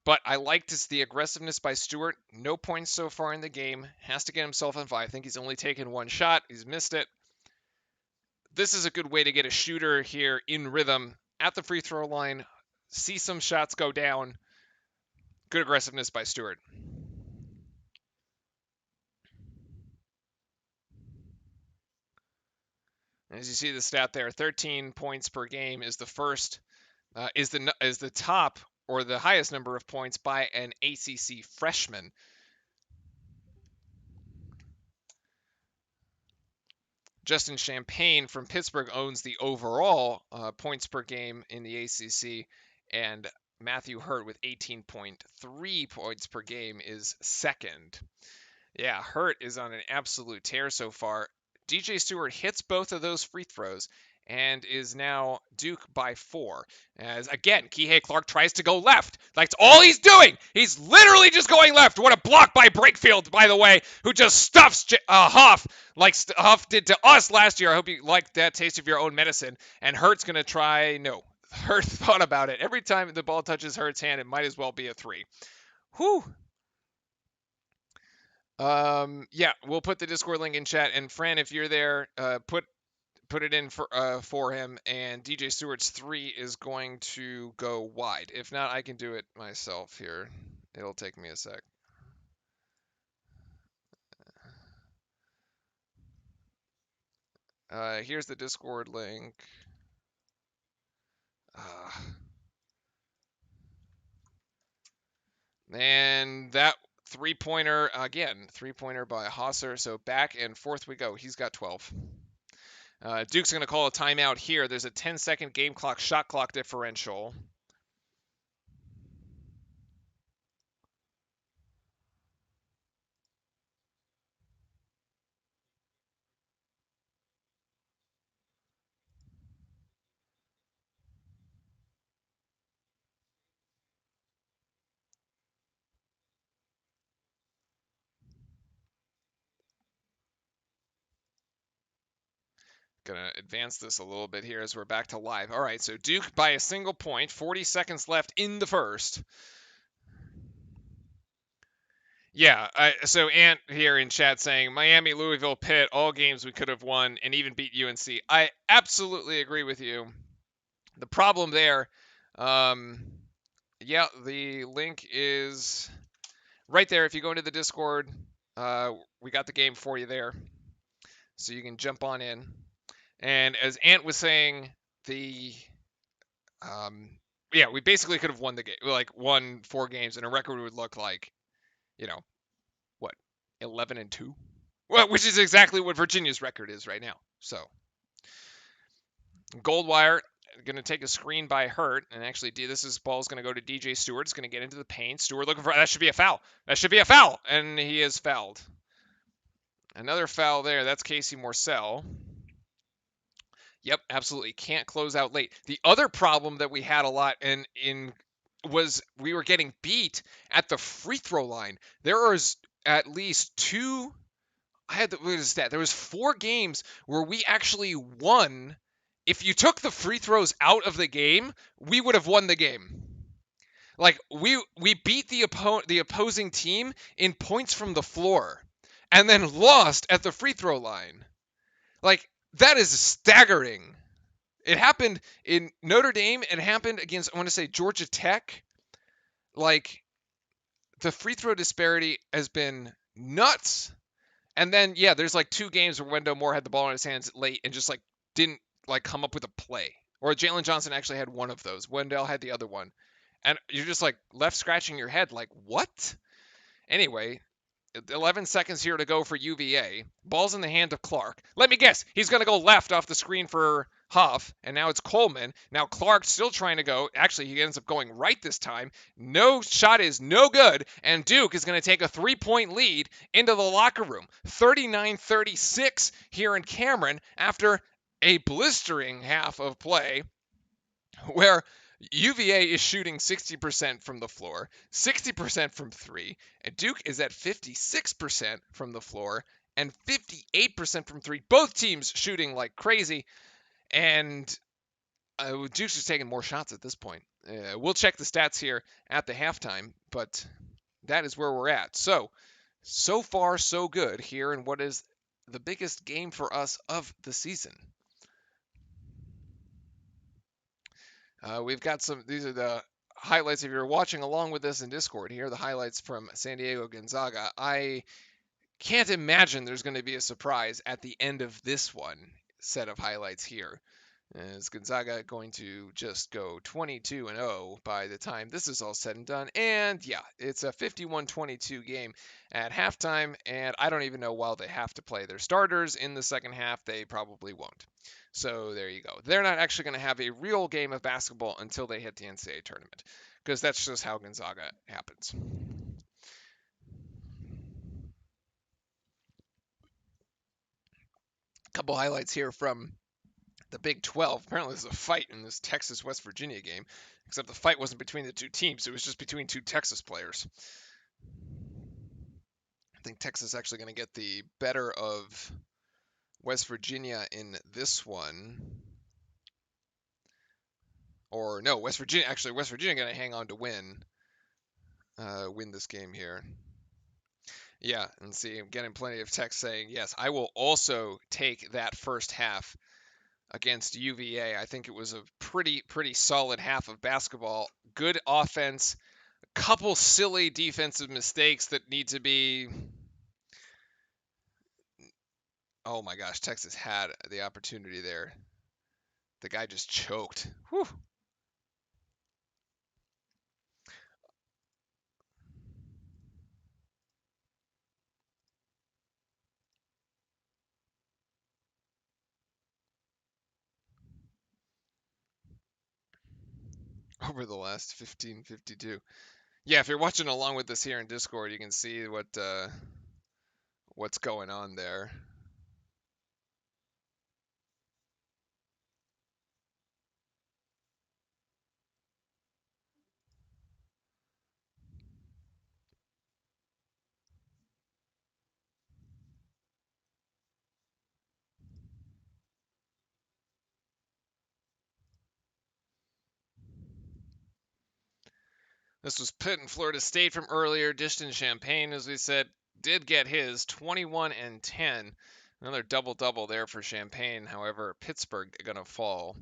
But I liked the aggressiveness by Stewart. No points so far in the game. Has to get himself in 5. I think he's only taken 1 shot. He's missed it. This is a good way to get a shooter here in rhythm at the free throw line. See some shots go down. Good aggressiveness by Stewart. As you see the stat there, 13 points per game is the first is the top or the highest number of points by an ACC freshman. Justin Champagne from Pittsburgh owns the overall points per game in the ACC, and Matthew Hurt with 18.3 points per game is second. Yeah, Hurt is on an absolute tear so far. DJ Stewart hits both of those free throws and is now Duke by 4. As again, Kihei Clark tries to go left. That's all he's doing. He's literally just going left. What a block by Brakefield, by the way, who just stuffs Huff like Huff did to us last year. I hope you liked that taste of your own medicine. And Hurt's going to try. No, Hurt thought about it. Every time the ball touches Hurt's hand, it might as well be a 3. Whew. Yeah, we'll put the Discord link in chat. And Fran, if you're there, put it in for him. And DJ Stewart's 3 is going to go wide. If not, I can do it myself here. It'll take me a sec. Here's the Discord link. And that 3-pointer, again, 3-pointer by Hosser. So back and forth we go. He's got 12. Duke's going to call a timeout here. There's a 10-second game clock, shot clock differential. Gonna advance this a little bit here as we're back to live. All right, so Duke by a single point, 40 seconds left in the first. Yeah, so Ant here in chat saying Miami, Louisville, Pitt, all games we could have won and even beat UNC. I absolutely agree with you. The problem there, yeah, the link is right there. If you go into the Discord, we got the game for you there, so you can jump on in. And as Ant was saying, yeah, we basically could have won the game, like won 4 games, and a record would look like, what, 11-2, well, which is exactly what Virginia's record is right now. So, Goldwire going to take a screen by Hurt, and actually, this ball's going to go to DJ Stewart. It's going to get into the paint. Stewart looking for that should be a foul. That should be a foul, and he is fouled. Another foul there. That's Casey Morsell. Yep, absolutely. Can't close out late. The other problem that we had a lot was we were getting beat at the free throw line. There was at least 2. What is that? There was 4 games where we actually won. If you took the free throws out of the game, we would have won the game. Like we beat the opposing team in points from the floor, and then lost at the free throw line. Like, that is staggering. It happened in Notre Dame. It happened against, I want to say, Georgia Tech. Like, the free throw disparity has been nuts. And then, yeah, there's like 2 games where Wendell Moore had the ball in his hands late and just like didn't like come up with a play. Or Jalen Johnson actually had one of those. Wendell had the other one. And you're just like left scratching your head like, what? Anyway, 11 seconds here to go for UVA. Ball's in the hand of Clark. Let me guess. He's going to go left off the screen for Huff. And now it's Coleman. Now Clark still trying to go. Actually, he ends up going right this time. No shot is no good. And Duke is going to take a 3-point lead into the locker room. 39-36 here in Cameron after a blistering half of play where UVA is shooting 60% from the floor, 60% from 3, and Duke is at 56% from the floor and 58% from 3. Both teams shooting like crazy, and Duke's just taking more shots at this point. We'll check the stats here at the halftime, but that is where we're at. So far, so good here in what is the biggest game for us of the season. We've got these are the highlights. If you're watching along with us in Discord, here are the highlights from San Diego Gonzaga. I can't imagine there's going to be a surprise at the end of this one. set of highlights here. Is Gonzaga going to just go 22-0 by the time this is all said and done? And yeah, it's a 51-22 game at halftime, and I don't even know why they have to play their starters in the second half. They probably won't. So there you go. They're not actually going to have a real game of basketball until they hit the NCAA tournament, because that's just how Gonzaga happens. A couple highlights here from the Big 12. Apparently, there's a fight in this Texas West Virginia game, except the fight wasn't between the two teams, it was just between two Texas players. I think Texas is actually going to get the better of West Virginia in this one. Or no, West Virginia going to hang on to win this game here. Yeah, and see, I'm getting plenty of text saying, yes, I will also take that first half against UVA. I think it was a pretty solid half of basketball. Good offense, a couple silly defensive mistakes that need to be. Oh my gosh, Texas had the opportunity there. The guy just choked. Whew. Over the last 15:52. Yeah, if you're watching along with us here in Discord, you can see what's going on there. This was Pitt and Florida State from earlier. Dishton Champagne, as we said, did get his 21 and 10. Another double-double there for Champagne. However, Pittsburgh going to fall.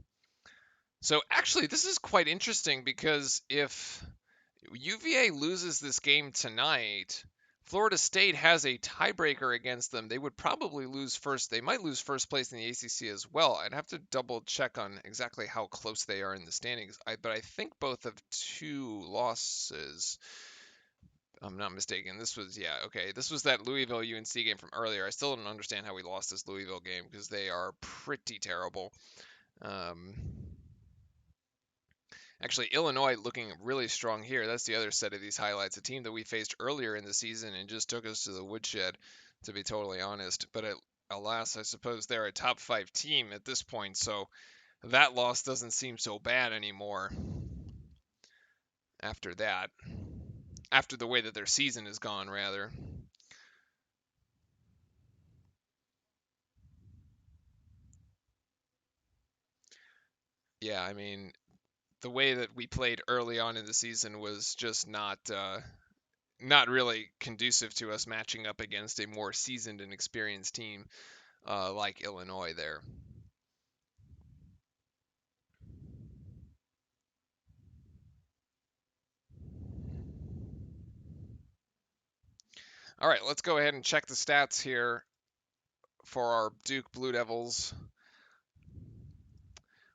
So actually, this is quite interesting because if UVA loses this game tonight, Florida State has a tiebreaker against them. They would probably lose first. They might lose first place in the ACC as well. I'd have to double check on exactly how close they are in the standings. But I think both have 2 losses. I'm not mistaken. This was, yeah, okay. This was that Louisville UNC game from earlier. I still don't understand how we lost this Louisville game because they are pretty terrible. Actually, Illinois looking really strong here. That's the other set of these highlights. A team that we faced earlier in the season and just took us to the woodshed, to be totally honest. But alas, I suppose they're a top 5 team at this point, so that loss doesn't seem so bad anymore after that. After the way that their season has gone, rather. Yeah, I mean, the way that we played early on in the season was just not really conducive to us matching up against a more seasoned and experienced team like Illinois there. All right, let's go ahead and check the stats here for our Duke Blue Devils.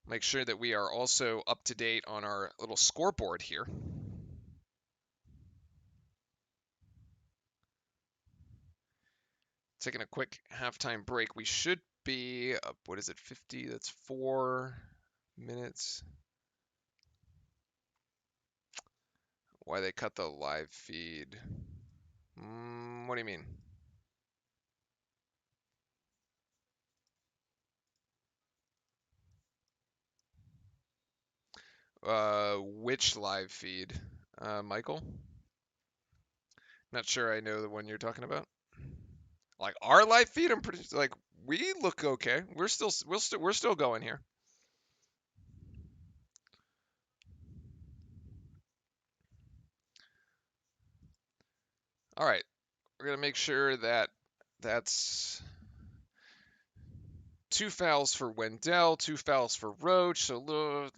Make sure that we are also up to date on our little scoreboard here. Taking a quick halftime break. We should be up, what is it, 50? That's 4 minutes. Why they cut the live feed? What do you mean? Which live feed? Michael? Not sure I know the one you're talking about. Like our live feed, I'm pretty like we look okay. We're still going here. All right, we're gonna make sure that that's 2 fouls for Wendell, 2 fouls for Roach, so a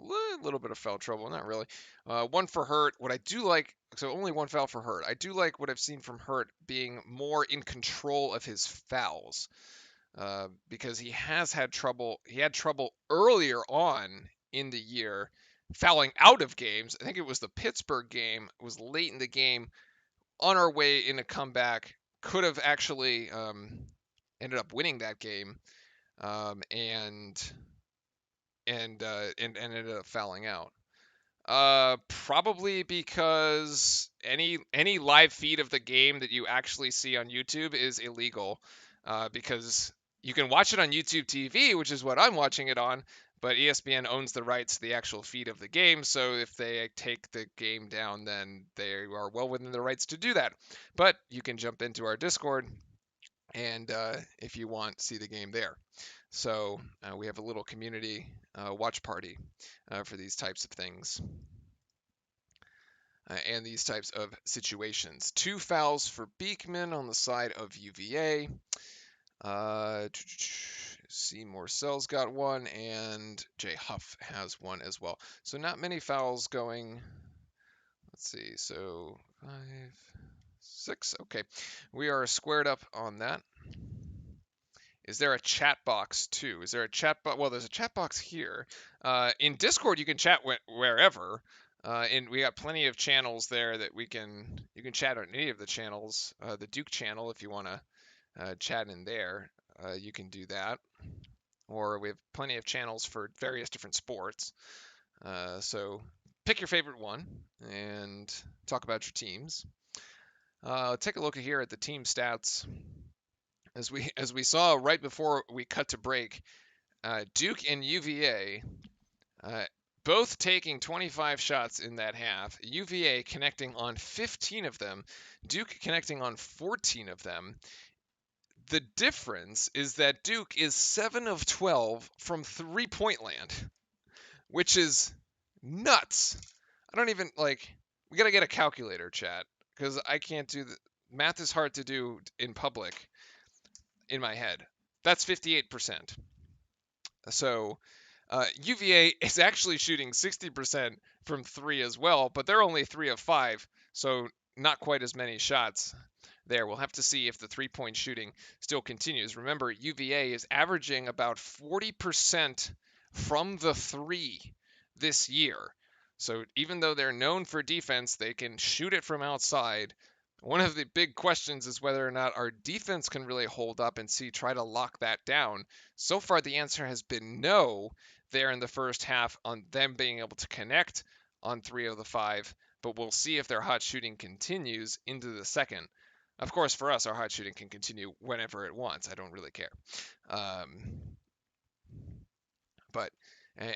little bit of foul trouble, not really. 1 for Hurt. What I do like, so only 1 foul for Hurt. I do like what I've seen from Hurt being more in control of his fouls. because he has had trouble. He had trouble earlier on in the year fouling out of games. I think it was the Pittsburgh game. It was late in the game, on our way in a comeback. Could have actually ended up winning that game, and ended up fouling out. Probably because any live feed of the game that you actually see on YouTube is illegal, because you can watch it on YouTube TV, which is what I'm watching it on, but ESPN owns the rights to the actual feed of the game, so if they take the game down, then they are well within their rights to do that. But you can jump into our Discord and if you want, see the game there. So we have a little community watch party for these types of things and these types of situations. 2 fouls for Beekman on the side of UVA. Seymour Sells got one, and Jay Huff has one as well. So not many fouls going. Let's see. So 5, 6. Okay, we are squared up on that. Is there a chat box too? Is there a chat box? Well, there's a chat box here. In Discord, you can chat wherever. And we got plenty of channels there that you can chat on any of the channels. The Duke channel, if you want to chat in there, you can do that. Or we have plenty of channels for various different sports. So pick your favorite one and talk about your teams. Take a look here at the team stats. As we saw right before we cut to break, Duke and UVA both taking 25 shots in that half. UVA connecting on 15 of them, Duke connecting on 14 of them. The difference is that Duke is 7 of 12 from 3-point land, which is nuts. I don't even we got to get a calculator, chat, because I can't do the math is hard to do in public in my head. That's 58%. So UVA is actually shooting 60% from 3 as well, but they're only 3 of 5, so not quite as many shots there. We'll have to see if the 3-point shooting still continues. Remember, UVA is averaging about 40% from the 3 this year. So even though they're known for defense, they can shoot it from outside. One of the big questions is whether or not our defense can really hold up and try to lock that down. So far, the answer has been no there in the first half on them being able to connect on 3 of the 5, but we'll see if their hot shooting continues into the second. Of course, for us, our hot shooting can continue whenever it wants. I don't really care.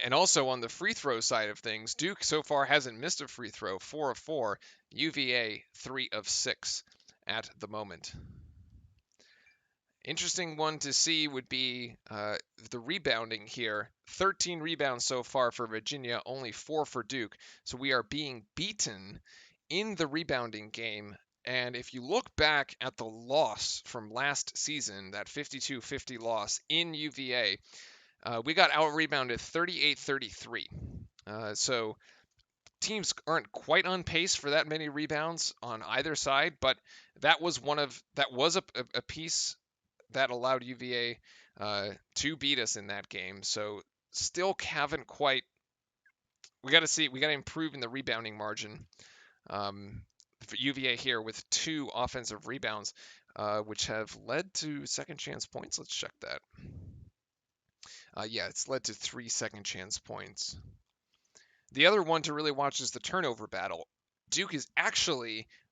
And also on the free throw side of things, Duke so far hasn't missed a free throw, 4 of 4. UVA 3 of 6 at the moment. Interesting one to see would be the rebounding here. 13 rebounds so far for Virginia, only 4 for Duke. So we are being beaten in the rebounding game. And if you look back at the loss from last season, that 52-50 loss in UVA, we got out-rebounded 38-33. So teams aren't quite on pace for that many rebounds on either side, but that was a piece that allowed UVA to beat us in that game. So still haven't quite. We got to improve in the rebounding margin. For UVA here with 2 offensive rebounds, which have led to second chance points. Let's check that. Yeah, it's led to 3 second chance points. The other one to really watch is the turnover battle.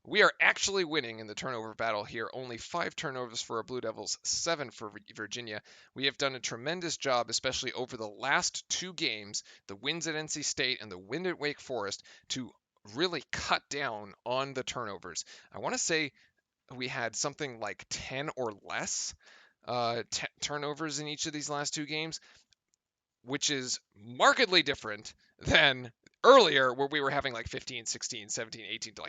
We are actually winning in the turnover battle here. Only 5 turnovers for our Blue Devils, 7 for Virginia. We have done a tremendous job, especially over the last 2 games, the wins at NC State and the win at Wake Forest, to really cut down on the turnovers. I want to say we had something like 10 or less turnovers in each of these last 2 games, which is markedly different than earlier where we were having like 15, 16, 17, 18 to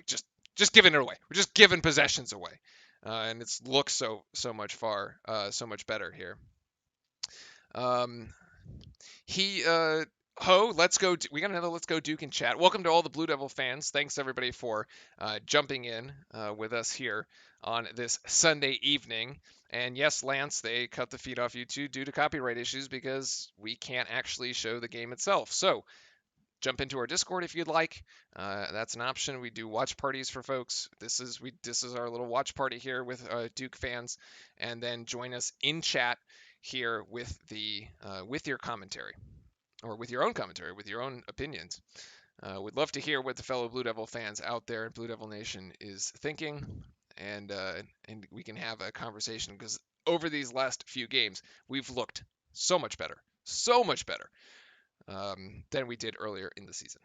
just giving it away. We're just giving possessions away. And it looks so much better here. Let's go. We got another Let's Go Duke in chat. Welcome to all the Blue Devil fans. Thanks everybody for jumping in with us here on this Sunday evening. And yes, Lance, they cut the feed off YouTube due to copyright issues because we can't actually show the game itself. So jump into our Discord if you'd like. That's an option. We do watch parties for folks. This is our little watch party here with Duke fans, and then join us in chat here with your commentary or with your own commentary, with your own opinions. We'd love to hear what the fellow Blue Devil fans out there in Blue Devil Nation is thinking, and we can have a conversation because over these last few games we've looked so much better than we did earlier in the season.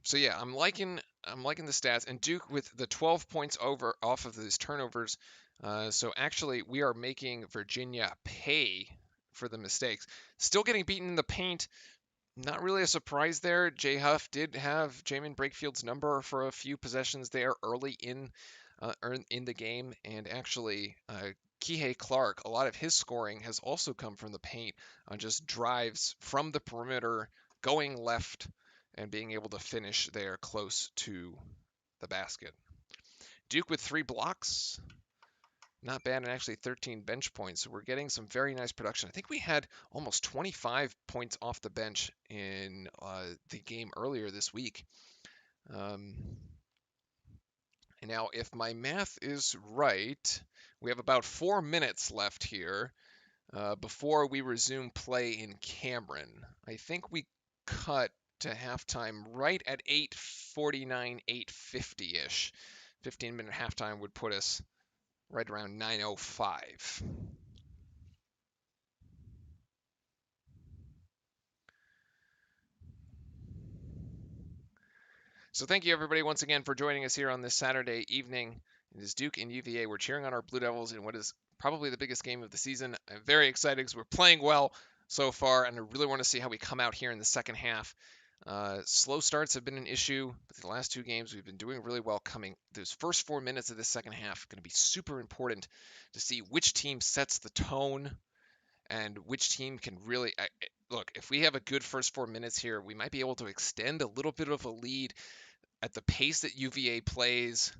So yeah, I'm liking the stats, and Duke with the 12 points over off of these turnovers. So actually, we are making Virginia pay for the mistakes. Still getting beaten in the paint. Not really a surprise there. Jay Huff did have Jamin Breakfield's number for a few possessions there early in the game, and actually Kihei Clark, a lot of his scoring has also come from the paint on just drives from the perimeter, going left, and being able to finish there close to the basket. Duke with 3 blocks, not bad, and actually 13 bench points. So we're getting some very nice production. I think we had almost 25 points off the bench in the game earlier this week. And now, if my math is right, we have about 4 minutes left here before we resume play in Cameron. I think we cut to halftime right at 8:49, 8:50-ish. 15-minute halftime would put us right around 9:05. So thank you everybody once again for joining us here on this Saturday evening. It is Duke and UVA. We're cheering on our Blue Devils in what is probably the biggest game of the season. I'm very excited because we're playing well so far, and I really want to see how we come out here in the second half. Slow starts have been an issue, but the last 2 games we've been doing really well coming. Those first 4 minutes of this second half going to be super important to see which team sets the tone and which team can really look. If we have a good first 4 minutes here, we might be able to extend a little bit of a lead at the pace that UVA plays.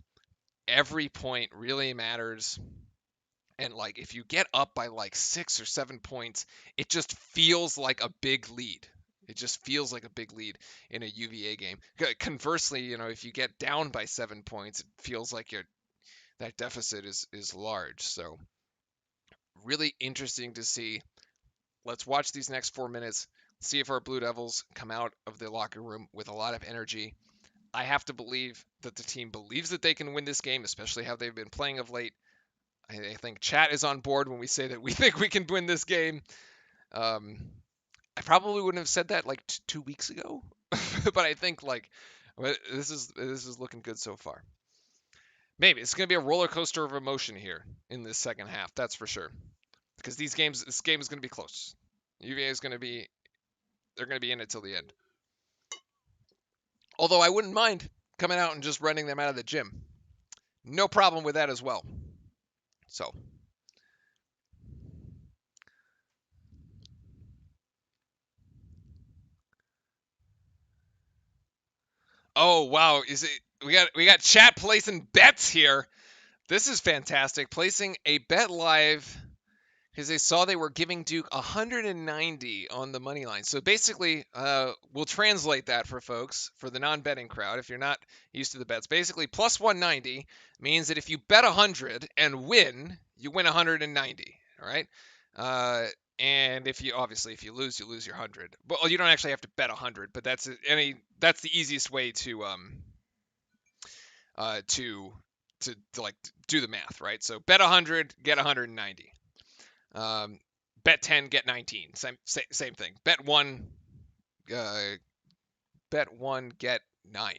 Every point really matters. And like if you get up by like 6 or 7 points, it just feels like a big lead. It just feels like a big lead in a UVA game. Conversely, if you get down by 7 points, it feels like that deficit is large. So really interesting to see. Let's watch these next 4 minutes, see if our Blue Devils come out of the locker room with a lot of energy. I have to believe that the team believes that they can win this game, especially how they've been playing of late. I think chat is on board when we say that we think we can win this game. I probably wouldn't have said that like 2 weeks ago, but I think like this is looking good so far. Maybe it's going to be a roller coaster of emotion here in this second half. That's for sure, because this game is going to be close. UVA is going to be they're going to be in it till the end. Although I wouldn't mind coming out and just running them out of the gym. No problem with that as well. So. Oh wow, is it we got chat placing bets here. This is fantastic. Placing a bet live because they saw they were giving Duke 190 on the money line. So basically, we'll translate that for folks, for the non-betting crowd, if you're not used to the bets. Basically, plus 190 means that if you bet 100 and win, you win 190. All right. And if you lose, you lose your 100. Well, you don't actually have to bet 100, but that's the easiest way to to like do the math, right? So bet 100, get 190. Bet 10, get 19. Same thing. Bet 1, get 9.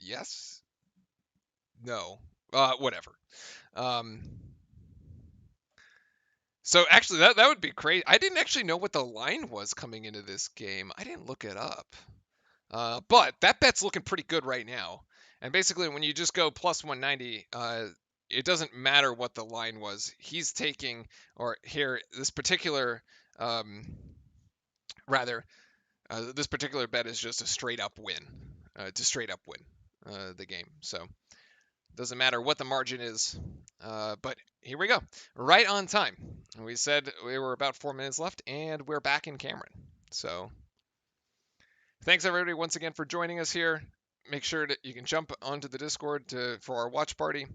Yes? No. Whatever. So actually, that would be crazy. I didn't actually know what the line was coming into this game. I didn't look it up. But that bet's looking pretty good right now. And basically, when you just go plus 190, it doesn't matter what the line was. He's taking, or here, this particular, rather, This particular bet is just a straight up win. To straight up win the game. So doesn't matter what the margin is. But here we go. Right on time. We said we were about 4 minutes left, and we're back in Cameron. So thanks everybody once again for joining us here. Make sure that you can jump onto the Discord for our watch party.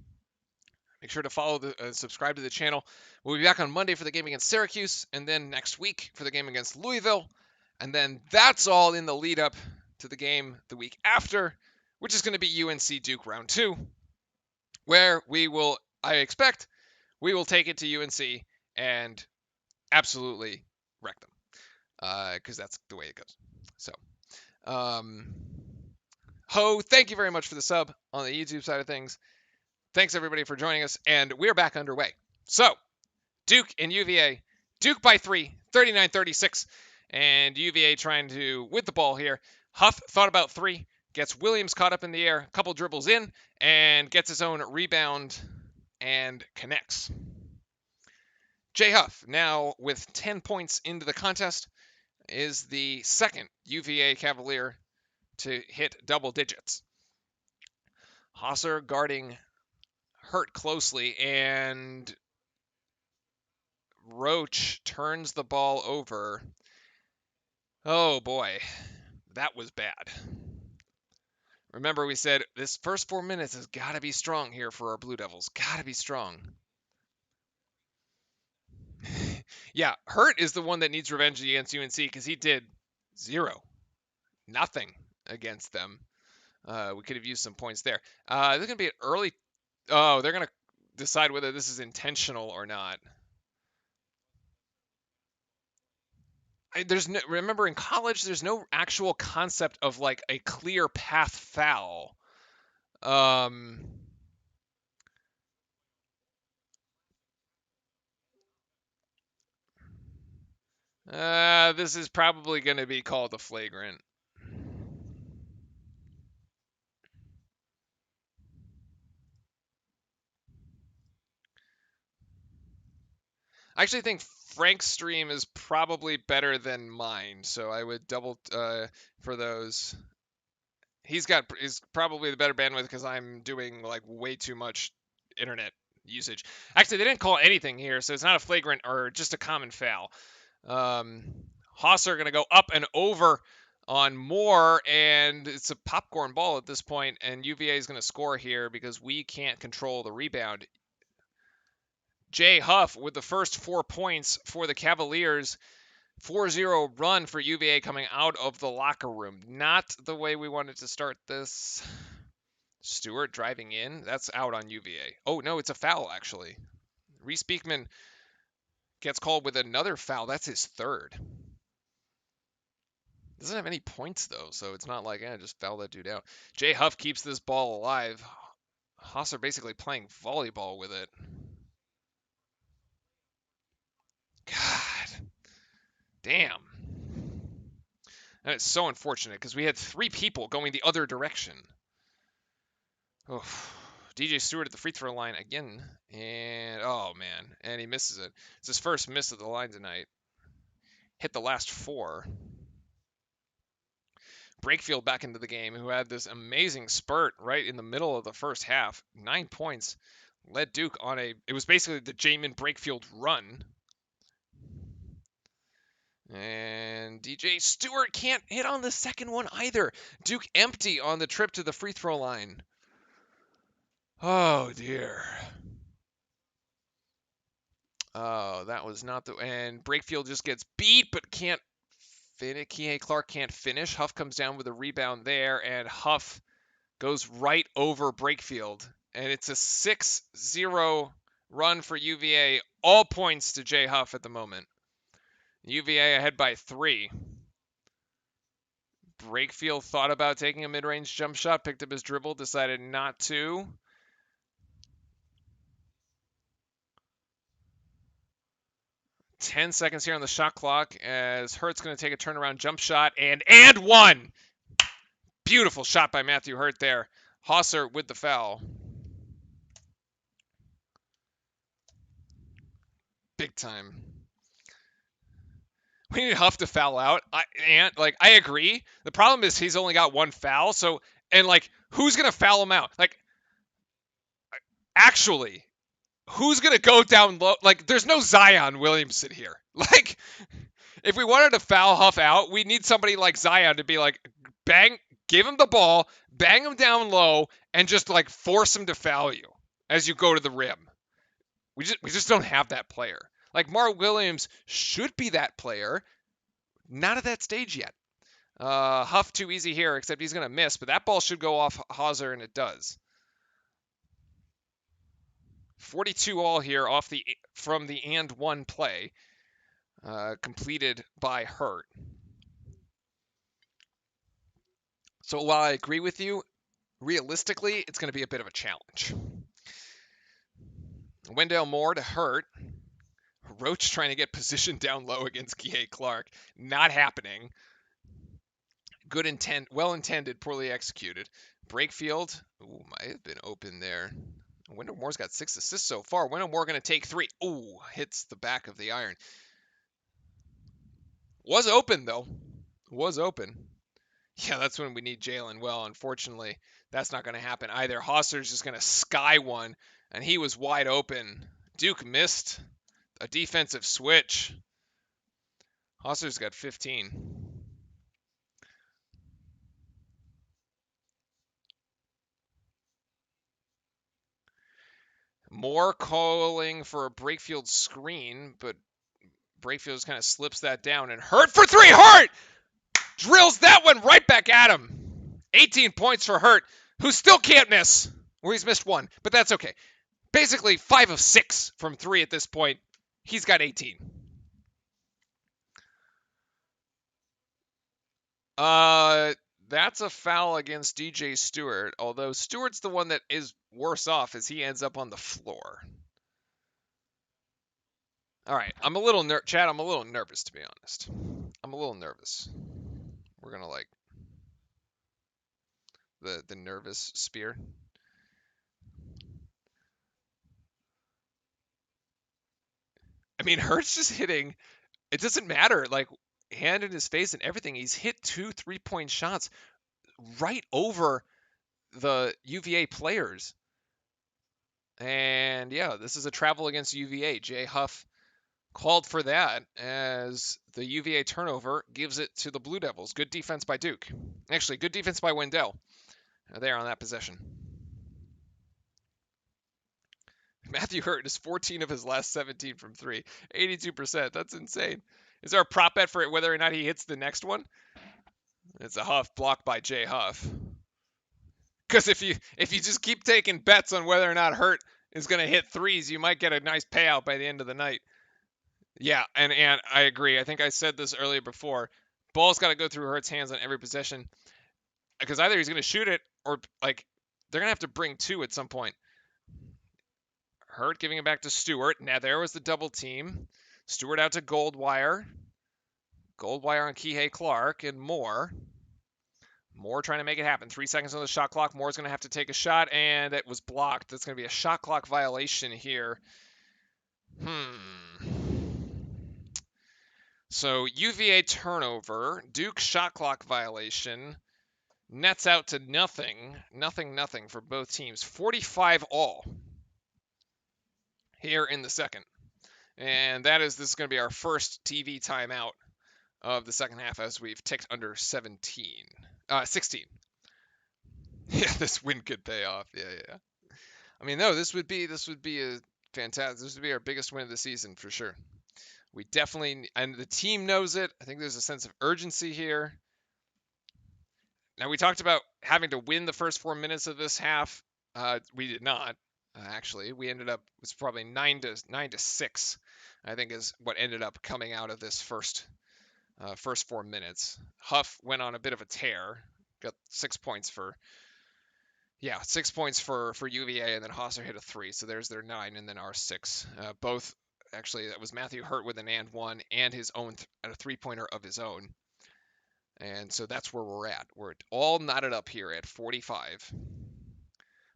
Make sure to follow subscribe to the channel. We'll be back on Monday for the game against Syracuse, and then next week for the game against Louisville. And then that's all in the lead up to the game the week after, which is going to be UNC Duke round 2, where I expect, we will take it to UNC and absolutely wreck them, because that's the way it goes. So, Ho, thank you very much for the sub on the YouTube side of things. Thanks everybody for joining us, and we're back underway. So, Duke and UVA. Duke by 3, 39-36, and UVA trying to with the ball here. Huff thought about 3, gets Williams caught up in the air, a couple dribbles in, and gets his own rebound and connects. Jay Huff, now with 10 points into the contest, is the second UVA Cavalier to hit double digits. Hosser guarding Hurt closely, and Roach turns the ball over. Oh boy, that was bad. Remember, we said this first 4 minutes has got to be strong here for our Blue Devils. Got to be strong. Yeah, Hurt is the one that needs revenge against UNC because he did nothing against them. We could have used some points there. There's going to be an early... Oh, they're going to decide whether this is intentional or not. Remember in college, there's no actual concept of like a clear path foul. This is probably going to be called a flagrant. I actually think Frank's stream is probably better than mine, so I would double for those. Is probably the better bandwidth because I'm doing like way too much internet usage. Actually, they didn't call anything here, so it's not a flagrant or just a common foul. Hosser going to go up and over on Moore, and it's a popcorn ball at this point, and UVA is going to score here because we can't control the rebound. Jay Huff with the first 4 points for the Cavaliers. 4-0 run for UVA coming out of the locker room. Not the way we wanted to start this. Stewart driving in. That's out on UVA. Oh, no, it's a foul, actually. Reese Beekman gets called with another foul. That's his third. Doesn't have any points, though, so it's not like, just foul that dude out. Jay Huff keeps this ball alive. Hosser basically playing volleyball with it. God. Damn. That is so unfortunate because we had 3 people going the other direction. Oof. DJ Stewart at the free throw line again. And, oh, man. And he misses it. It's his first miss at the line tonight. Hit the last 4. Brakefield back into the game, who had this amazing spurt right in the middle of the first half. 9 points. Led Duke on it was basically the Jamin Brakefield run. And DJ Stewart can't hit on the second one either. Duke empty on the trip to the free throw line. Oh, dear. Oh, that was not the... And Brakefield just gets beat, but can't finish. Kihei Clark can't finish. Huff comes down with a rebound there, and Huff goes right over Brakefield. And it's a 6-0 run for UVA. All points to Jay Huff at the moment. UVA ahead by 3. Brakefield thought about taking a mid-range jump shot, picked up his dribble, decided not to. Ten seconds here on the shot clock as Hurt's going to take a turnaround jump shot, and one! Beautiful shot by Matthew Hurt there. Hosser with the foul. Big time. We need Huff to foul out. I agree. The problem is he's only got one foul. So and like who's gonna foul him out? Like actually, who's gonna go down low? Like there's no Zion Williamson here. Like if we wanted to foul Huff out, we need somebody like Zion to be like bang, give him the ball, bang him down low, and just like force him to foul you as you go to the rim. We just don't have that player. Like Mark Williams should be that player. Not at that stage yet. Huff too easy here, except he's gonna miss, but that ball should go off Hauser, and it does. 42 all here off from the and one play, completed by Hurt. So while I agree with you, realistically, it's going to be a bit of a challenge. Wendell Moore to Hurt. Roach trying to get positioned down low against Kihei Clark. Not happening. Good intent, well intended, poorly executed. Brakefield, ooh, might have been open there. Wendell Moore's got 6 assists so far. Wendell Moore going to take 3. Ooh, hits the back of the iron. Was open though. Was open. Yeah, that's when we need Jalen. Well, unfortunately, that's not going to happen either. Hosser's just going to sky one, and he was wide open. Duke missed a defensive switch. Hosser's got 15. Moore calling for a Brakefield screen, but Brakefield kind of slips that down, and Hurt for 3. Hurt drills that one right back at him. 18 points for Hurt, who still can't miss, or he's missed 1, but that's okay. Basically 5 of 6 from 3 at this point. He's got 18. That's a foul against DJ Stewart, although Stewart's the one that is worse off as he ends up on the floor. All right, Chad, I'm a little nervous, to be honest. I'm a little nervous. We're going to like the nervous spear. I mean, Hurt's just hitting. It doesn't matter. Like, hand in his face and everything. He's hit 2 3-point shots right over the UVA players. And yeah, this is a travel against UVA. Jay Huff called for that as the UVA turnover gives it to the Blue Devils. Good defense by Duke. Actually, good defense by Wendell there on that possession. Matthew Hurt is 14 of his last 17 from 3. 82%. That's insane. Is there a prop bet for it whether or not he hits the next one? It's a Huff blocked by Jay Huff. Because if you just keep taking bets on whether or not Hurt is going to hit threes, you might get a nice payout by the end of the night. Yeah, and I agree. I think I said this earlier before. Ball's got to go through Hurt's hands on every possession because either he's going to shoot it or like they're going to have to bring 2 at some point. Hurt giving it back to Stewart. Now there was the double team. Stewart out to Goldwire. Goldwire on Kihei Clark and Moore. Moore trying to make it happen. 3 seconds on the shot clock. Moore's going to have to take a shot, and it was blocked. That's going to be a shot clock violation here. So UVA turnover. Duke shot clock violation. Nets out to nothing. Nothing for both teams. 45 all here in the second. And this is going to be our first TV timeout of the second half as we've ticked under 16. Yeah, this win could pay off. Yeah. I mean, no, this would be a fantastic. This would be our biggest win of the season for sure. We definitely, and the team knows it. I think there's a sense of urgency here. Now we talked about having to win the first 4 minutes of this half. We did not. Actually, we ended up, it was probably 9-6, I think is what ended up coming out of this first 4 minutes. Huff went on a bit of a tear, got 6 points for UVA, and then Hosser hit a 3, so there's their 9, and then our 6. Both, actually, that was Matthew Hurt with an and 1, and his own, a 3-pointer of his own. And so that's where we're at. We're all knotted up here at 45.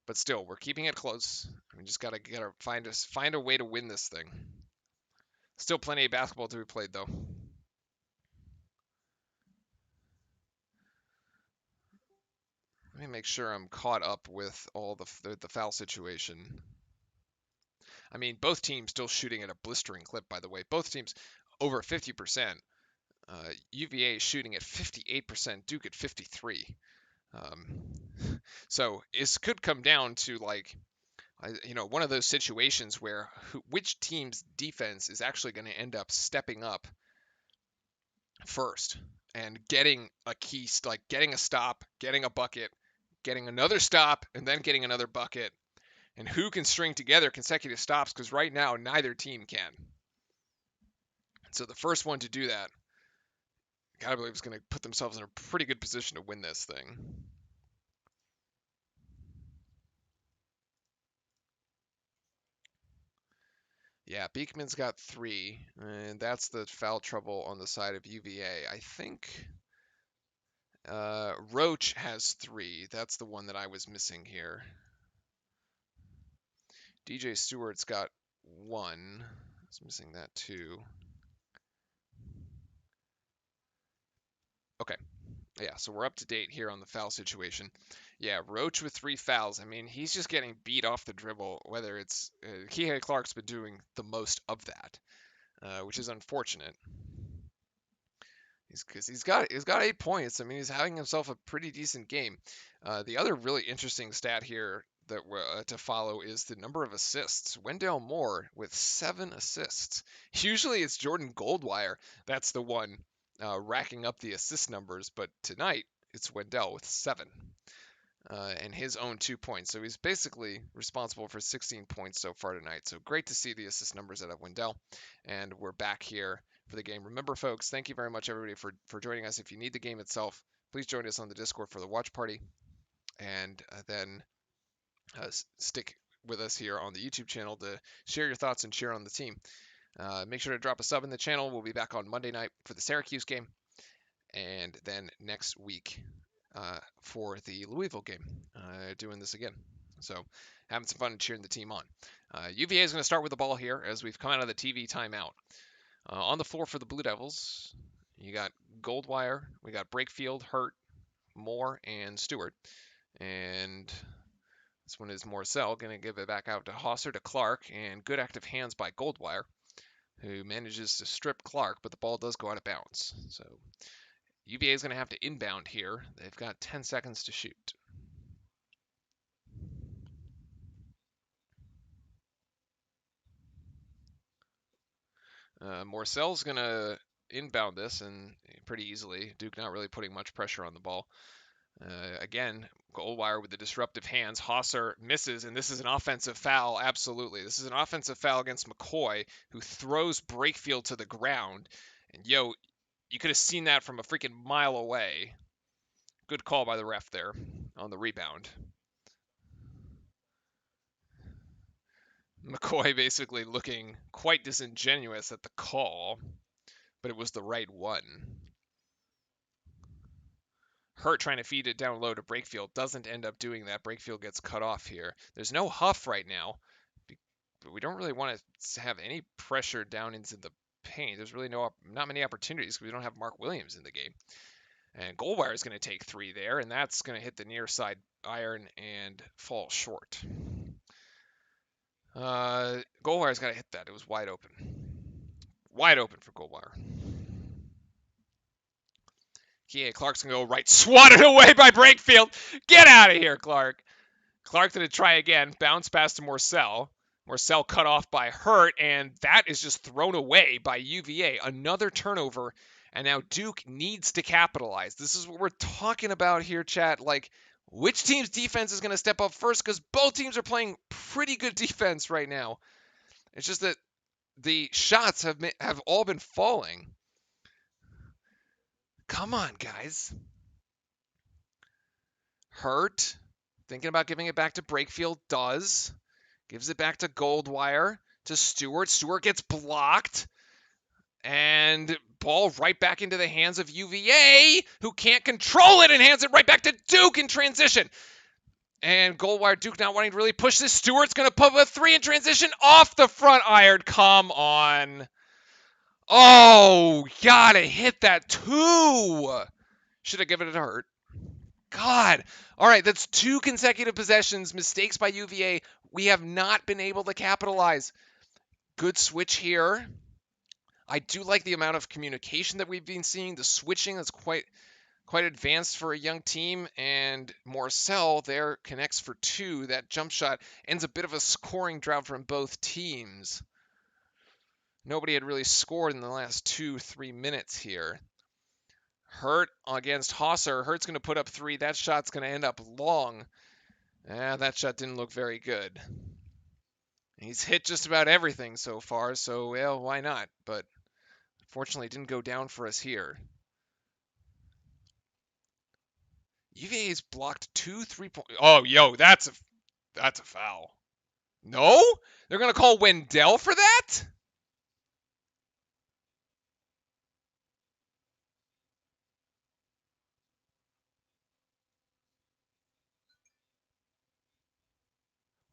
But still, we're keeping it close. We just gotta find a way to win this thing. Still plenty of basketball to be played, though. Let me make sure I'm caught up with all the foul situation. I mean, both teams still shooting at a blistering clip, by the way. Both teams over 50%. UVA shooting at 58%, Duke at 53. Um, so this could come down to like, one of those situations where which team's defense is actually going to end up stepping up first and getting a key, like getting a stop, getting a bucket, getting another stop, and then getting another bucket. And who can string together consecutive stops? Because right now, neither team can. So the first one to do that, gotta believe, is going to put themselves in a pretty good position to win this thing. Yeah, Beekman's got 3, and that's the foul trouble on the side of UVA. I think Roach has 3. That's the one that I was missing here. DJ Stewart's got 1. I was missing that too. Okay. Yeah, so we're up to date here on the foul situation. Yeah, Roach with 3 fouls. I mean, he's just getting beat off the dribble, whether it's Kihei Clark's been doing the most of that, which is unfortunate. He's got 8 points. I mean, he's having himself a pretty decent game. The other really interesting stat here that to follow is the number of assists. Wendell Moore with 7 assists. Usually it's Jordan Goldwire that's the one racking up the assist numbers, but tonight it's Wendell with 7. And his own 2 points. So he's basically responsible for 16 points so far tonight. So great to see the assist numbers out of Wendell. And we're back here for the game. Remember, folks, thank you very much, everybody, for joining us. If you need the game itself, please join us on the Discord for the watch party. And then stick with us here on the YouTube channel to share your thoughts and cheer on the team. Make sure to drop a sub in the channel. We'll be back on Monday night for the Syracuse game. And then next week for the Louisville game, doing this again. So having some fun and cheering the team on. UVA is going to start with the ball here as we've come out of the TV timeout. On the floor for the Blue Devils, you got Goldwire, we got Brakefield, Hurt, Moore, and Stewart. And this one is Morcell, going to give it back out to Hosser, to Clark, and good active hands by Goldwire, who manages to strip Clark, but the ball does go out of bounds. So UVA is going to have to inbound here. They've got 10 seconds to shoot. Morcell's going to inbound this, and pretty easily. Duke not really putting much pressure on the ball. Again, Goldwire with the disruptive hands. Hosser misses, and this is an offensive foul. Absolutely. This is an offensive foul against McCoy, who throws Brakefield to the ground. And, you could have seen that from a freaking mile away. Good call by the ref there on the rebound. McCoy basically looking quite disingenuous at the call, but it was the right one. Hurt trying to feed it down low to Brakefield. Doesn't end up doing that. Brakefield gets cut off here. There's no Huff right now, but we don't really want to have any pressure down into the paint. There's really not many opportunities because we don't have Mark Williams in the game. And Goldwire is going to take 3 there, and that's going to hit the near side iron and fall short. Goldwire's got to hit that. It was wide open. Wide open for Goldwire. Yeah, Clark's going to go right. Swatted away by Brakefield. Get out of here, Clark. Clark going to try again. Bounce pass to Morcell. Morcell cut off by Hurt, and that is just thrown away by UVA. Another turnover, and now Duke needs to capitalize. This is what we're talking about here, chat. Like, which team's defense is going to step up first? Because both teams are playing pretty good defense right now. It's just that the shots have all been falling. Come on, guys. Hurt. Thinking about giving it back to Brakefield. Does. Gives it back to Goldwire. To Stewart. Stewart gets blocked. And ball right back into the hands of UVA, who can't control it and hands it right back to Duke in transition. And Goldwire, Duke not wanting to really push this. Stewart's going to put a 3 in transition off the front iron. Come on. Oh, gotta hit that too. Should have given it a Hurt. God. All right, that's 2 consecutive possessions, mistakes by UVA. We have not been able to capitalize. Good switch here. I do like the amount of communication that we've been seeing. The switching is quite advanced for a young team. And Morcell there connects for 2. That jump shot ends a bit of a scoring drought from both teams. Nobody had really scored in the last 2-3 minutes here. Hurt against Hosser. Hurt's going to put up 3. That shot's going to end up long. That shot didn't look very good. He's hit just about everything so far, so, well, why not? But fortunately, it didn't go down for us here. UVA's blocked 2 3-point. Oh, yo, that's a foul. No? They're going to call Wendell for that?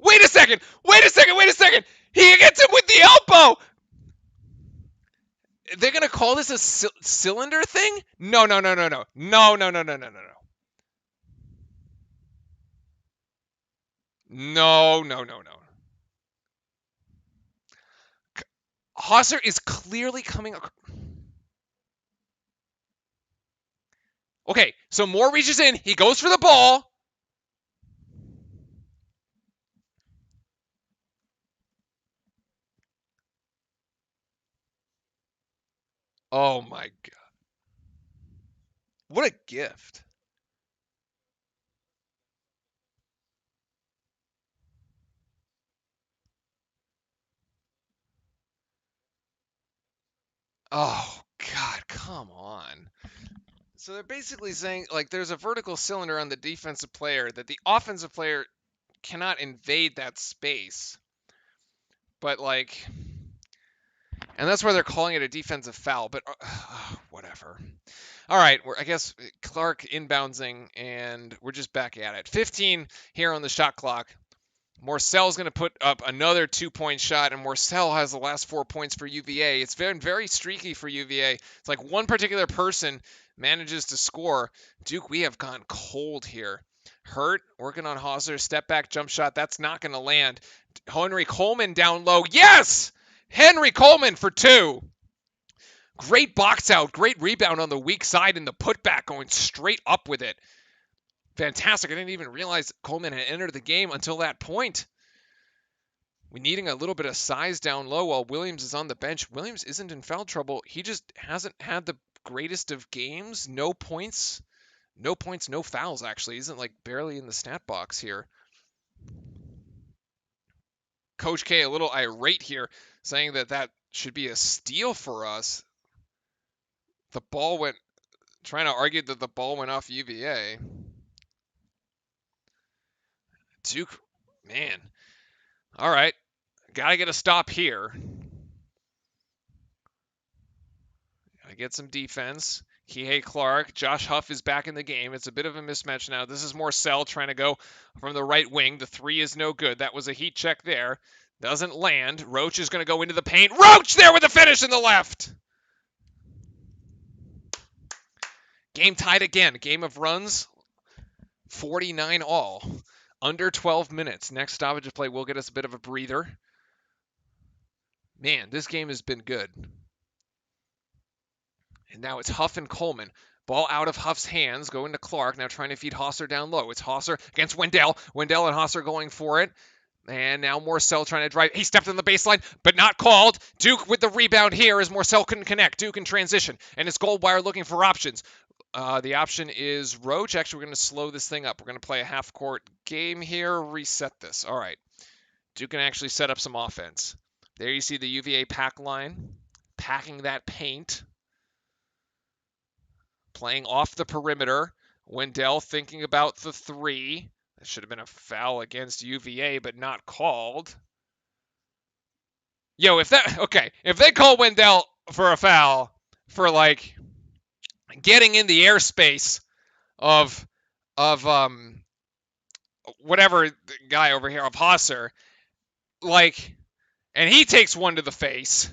Wait a second! Wait a second! Wait a second! He gets him with the elbow! They're going to call this a cylinder thing? No, no, no, no, no. No, no, no, no, no, no, no. No, no, no, no. Hosser is clearly coming. Okay, so Moore reaches in. He goes for the ball. Oh my God. What a gift. Oh God, come on. So they're basically saying like there's a vertical cylinder on the defensive player that the offensive player cannot invade that space. But like, and that's why they're calling it a defensive foul, but whatever. All right, I guess Clark inboundsing, and we're just back at it. 15 here on the shot clock. Morcell's going to put up another 2-point shot, and Morcell has the last 4 points for UVA. It's very, very streaky for UVA. It's like one particular person manages to score. Duke, we have gone cold here. Hurt, working on Hauser, step back jump shot. That's not going to land. Henry Coleman down low. Yes! Henry Coleman for 2. Great box out, great rebound on the weak side, and the putback going straight up with it. Fantastic. I didn't even realize Coleman had entered the game until that point. We're needing a little bit of size down low while Williams is on the bench. Williams isn't in foul trouble. He just hasn't had the greatest of games. No points, no fouls, actually. He isn't like barely in the stat box here. Coach K a little irate here, saying that should be a steal for us. The ball went, trying to argue that the ball went off UVA. Duke, man. All right. Got to get a stop here. Got to get some defense. Kihei Clark. Josh Huff is back in the game. It's a bit of a mismatch now. This is Morcell trying to go from the right wing. The 3 is no good. That was a heat check there. Doesn't land. Roach is going to go into the paint. Roach there with the finish in the left. Game tied again. Game of runs. 49 all. Under 12 minutes. Next stoppage of play will get us a bit of a breather. Man, this game has been good. And now it's Huff and Coleman. Ball out of Huff's hands, going to Clark. Now trying to feed Hosser down low. It's Hosser against Wendell. Wendell and Hosser going for it. And now Morcell trying to drive. He stepped on the baseline, but not called. Duke with the rebound here as Morcell couldn't connect. Duke in transition. And it's Goldwire looking for options. The option is Roach. Actually, we're going to slow this thing up. We're going to play a half-court game here. Reset this. All right. Duke can actually set up some offense. There you see the UVA pack line. Packing that paint. Playing off the perimeter. Wendell thinking about the 3. That should have been a foul against UVA, but not called. Yo, if they call Wendell for a foul for like getting in the airspace of whatever the guy over here of Hosser, like, and he takes one to the face,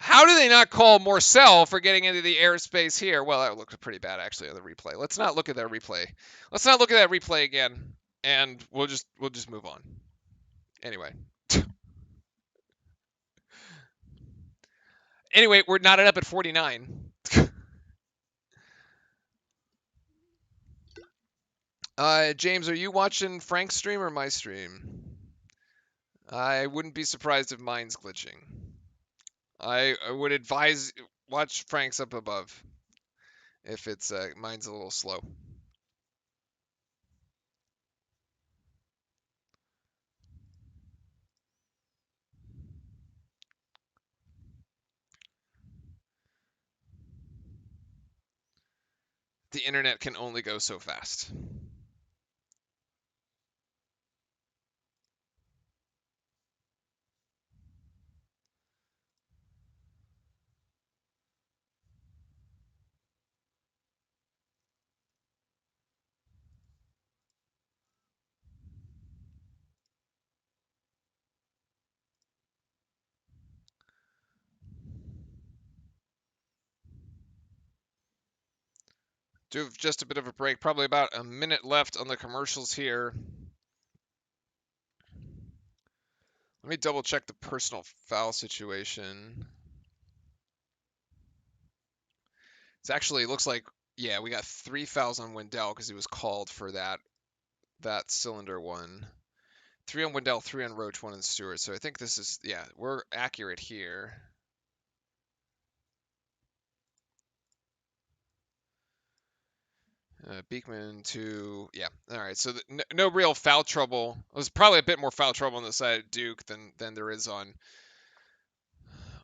How do they not call Morcell for getting into the airspace here? Well, that looked pretty bad actually on the replay. Let's not look at that replay. Let's not look at that replay again, and we'll just move on. Anyway. Anyway, we're knotted up at 49. James, are you watching Frank's stream or my stream? I wouldn't be surprised if mine's glitching. I would advise watch Frank's up above if it's mine's a little slow. The internet can only go so fast. Do have just a bit of a break, probably about a minute left on the commercials here. Let me double check the personal foul situation. It's actually looks like, yeah, we got 3 fouls on Wendell because he was called for that cylinder one. 3 on Wendell, 3 on Roach, 1 on Stewart. So I think this is, yeah, we're accurate here. Beekman to, yeah, all right. So no real foul trouble. There's probably a bit more foul trouble on the side of Duke than there is on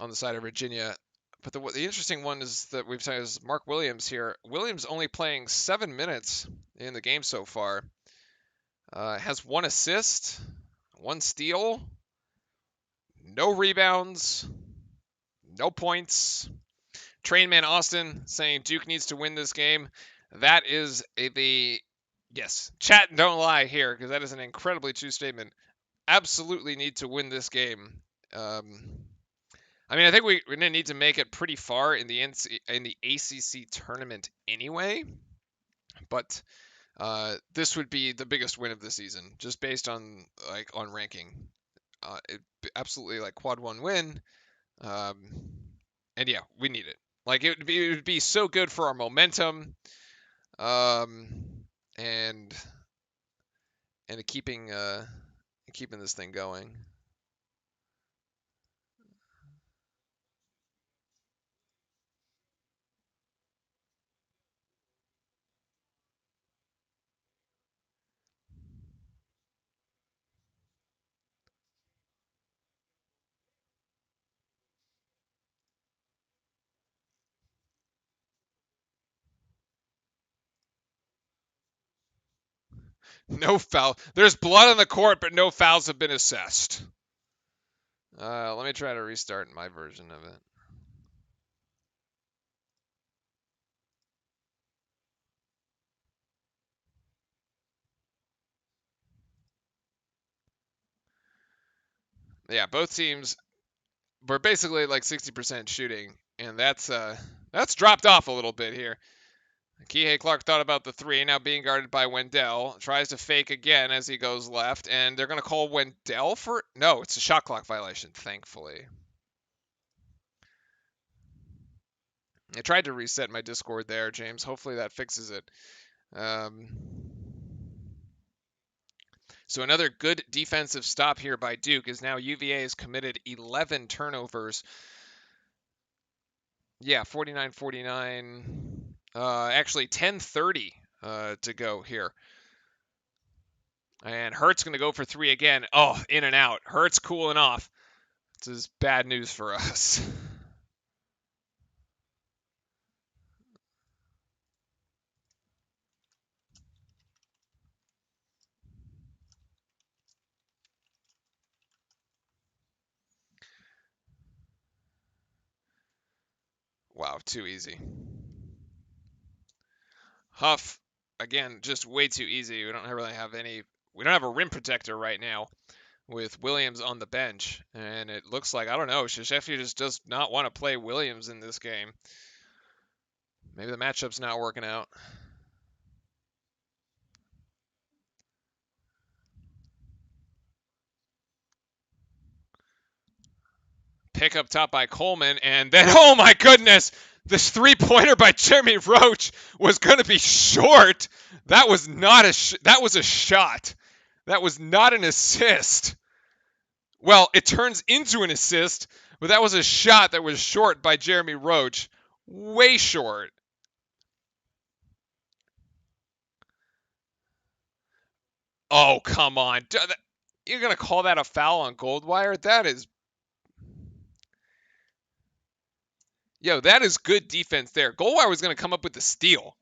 the side of Virginia. But the interesting one is that we've seen is Mark Williams here. Williams only playing 7 minutes in the game so far. Has 1 assist, 1 steal, no rebounds, no points. Trainman Austin saying Duke needs to win this game. That is the yes. Chat, don't lie here because that is an incredibly true statement. Absolutely need to win this game. I mean, I think we're gonna need to make it pretty far in the ACC tournament anyway. But this would be the biggest win of the season, just based on on ranking. Absolutely like quad 1 win. And yeah, we need it. Like it would be so good for our momentum, um, and keeping this thing going. No foul. There's blood on the court, but no fouls have been assessed. Let me try to restart my version of it. Yeah, both teams were basically like 60% shooting, and that's dropped off a little bit here. Kihei Clark thought about the 3, now being guarded by Wendell. Tries to fake again as he goes left, and they're going to call Wendell for... No, it's a shot clock violation, thankfully. I tried to reset my Discord there, James. Hopefully that fixes it. So another good defensive stop here by Duke is now UVA has committed 11 turnovers. Yeah, 49-49. Actually 10:30 to go here. And Hurt's going to go for 3 again. Oh, in and out. Hurt's cooling off. This is bad news for us. Wow, too easy. Huff, again, just way too easy. We don't really have any. We don't have a rim protector right now. with Williams on the bench. And it looks like, I don't know, Krzyzewski just does not want to play Williams in this game. Maybe the matchup's not working out. Pick up top by Coleman, and then, oh my goodness, this three-pointer by Jeremy Roach was going to be short. That was not that was a shot. That was not an assist. Well, it turns into an assist, but that was a shot that was short by Jeremy Roach. Way short. Oh, come on. You're going to call that a foul on Goldwire? That is... Yo, that is good defense there. Goldwire was going to come up with the steal.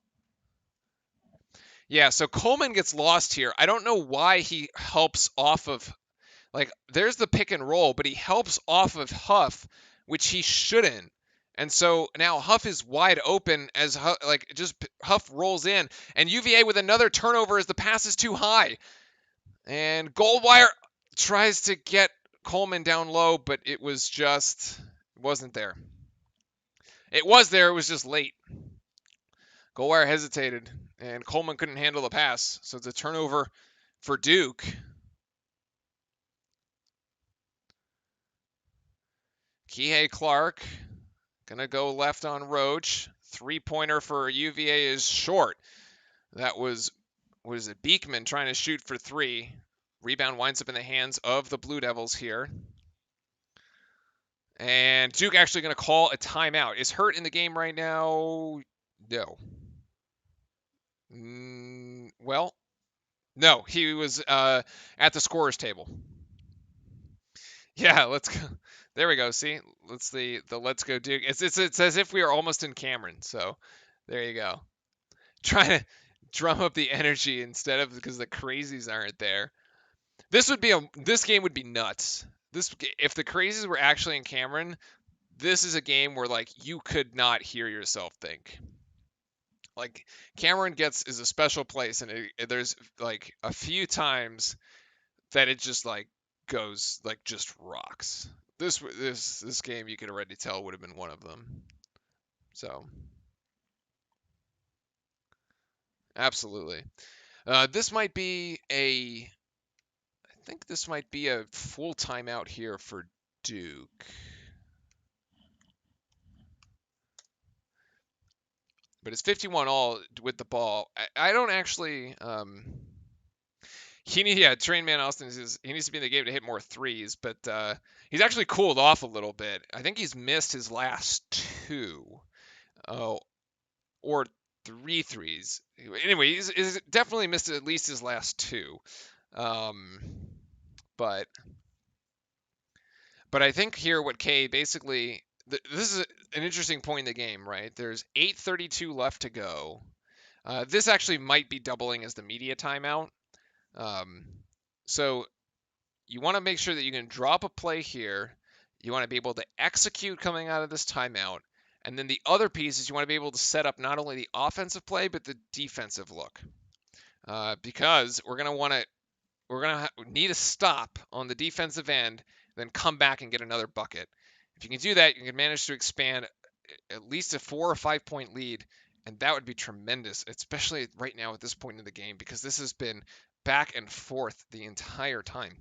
Yeah, so Coleman gets lost here. I don't know why he helps off of... Like, there's the pick and roll, but he helps off of Huff, which he shouldn't. And so now Huff is wide open as Huff rolls in, and UVA with another turnover as the pass is too high. And Goldwire tries to get Coleman down low, but it wasn't there. It was there, it was just late. Goldwire hesitated, and Coleman couldn't handle the pass, so it's a turnover for Duke. Kihei Clark gonna go left on Roach. Three-pointer for UVA is short. That was, what is it, Beekman trying to shoot for three. Rebound winds up in the hands of the Blue Devils here. And Duke actually going to call a timeout. Is Hurt in the game right now? No. Well, no. He was at the scorer's table. Yeah, let's go. There we go. See, let's the let's go Duke. It's as if we are almost in Cameron. So there you go. Trying to drum up the energy instead of because the crazies aren't there. This game would be nuts. If the crazies were actually in Cameron, this is a game where like you could not hear yourself think. Like Cameron is a special place, and there's like a few times that it just like goes like just rocks. This game you could already tell would have been one of them. So absolutely, this might be I think this might be a full timeout here for Duke. But it's 51 all with the ball. I don't actually. Train man Austin he needs to be in the game to hit more threes, but he's actually cooled off a little bit. I think he's missed his last two, or three threes. Anyway, he's definitely missed at least his last two. But I think here what K basically this is an interesting point in the game, right? There's 8:32 left to go. This actually might be doubling as the media timeout. So you want to make sure that you can drop a play here. You want to be able to execute coming out of this timeout. And then the other piece is you want to be able to set up not only the offensive play, but the defensive look. Because we're going to need a stop on the defensive end, then come back and get another bucket. If you can do that, you can manage to expand at least a 4 or 5 point lead, and that would be tremendous, especially right now at this point in the game, because this has been back and forth the entire time.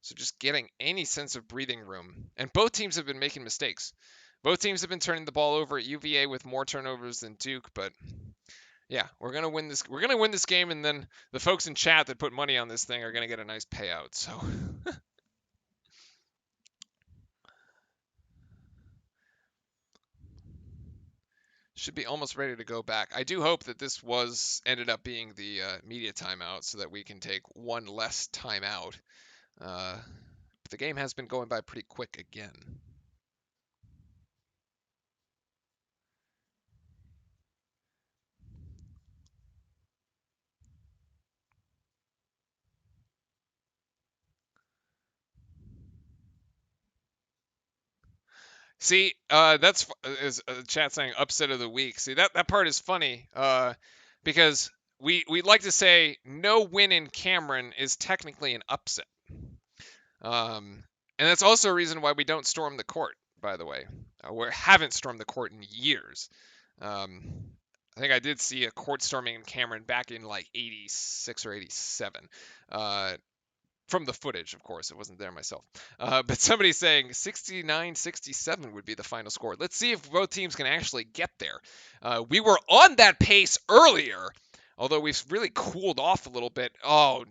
So just getting any sense of breathing room. And both teams have been making mistakes. Both teams have been turning the ball over at UVA with more turnovers than Duke, but yeah, we're gonna win this. We're gonna win this game, and then the folks in chat that put money on this thing are gonna get a nice payout. So should be almost ready to go back. I do hope that this ended up being the media timeout, so that we can take one less timeout. But the game has been going by pretty quick again. See, that's is chat saying upset of the week. See, that part is funny because we like to say no win in Cameron is technically an upset. And that's also a reason why we don't storm the court, by the way. We haven't stormed the court in years. Um, I think I did see a court storming in Cameron back in like 86 or 87. Uh, from the footage, of course. It wasn't there myself. But somebody's saying 69-67 would be the final score. Let's see if both teams can actually get there. We were on that pace earlier, although we've really cooled off a little bit. Oh,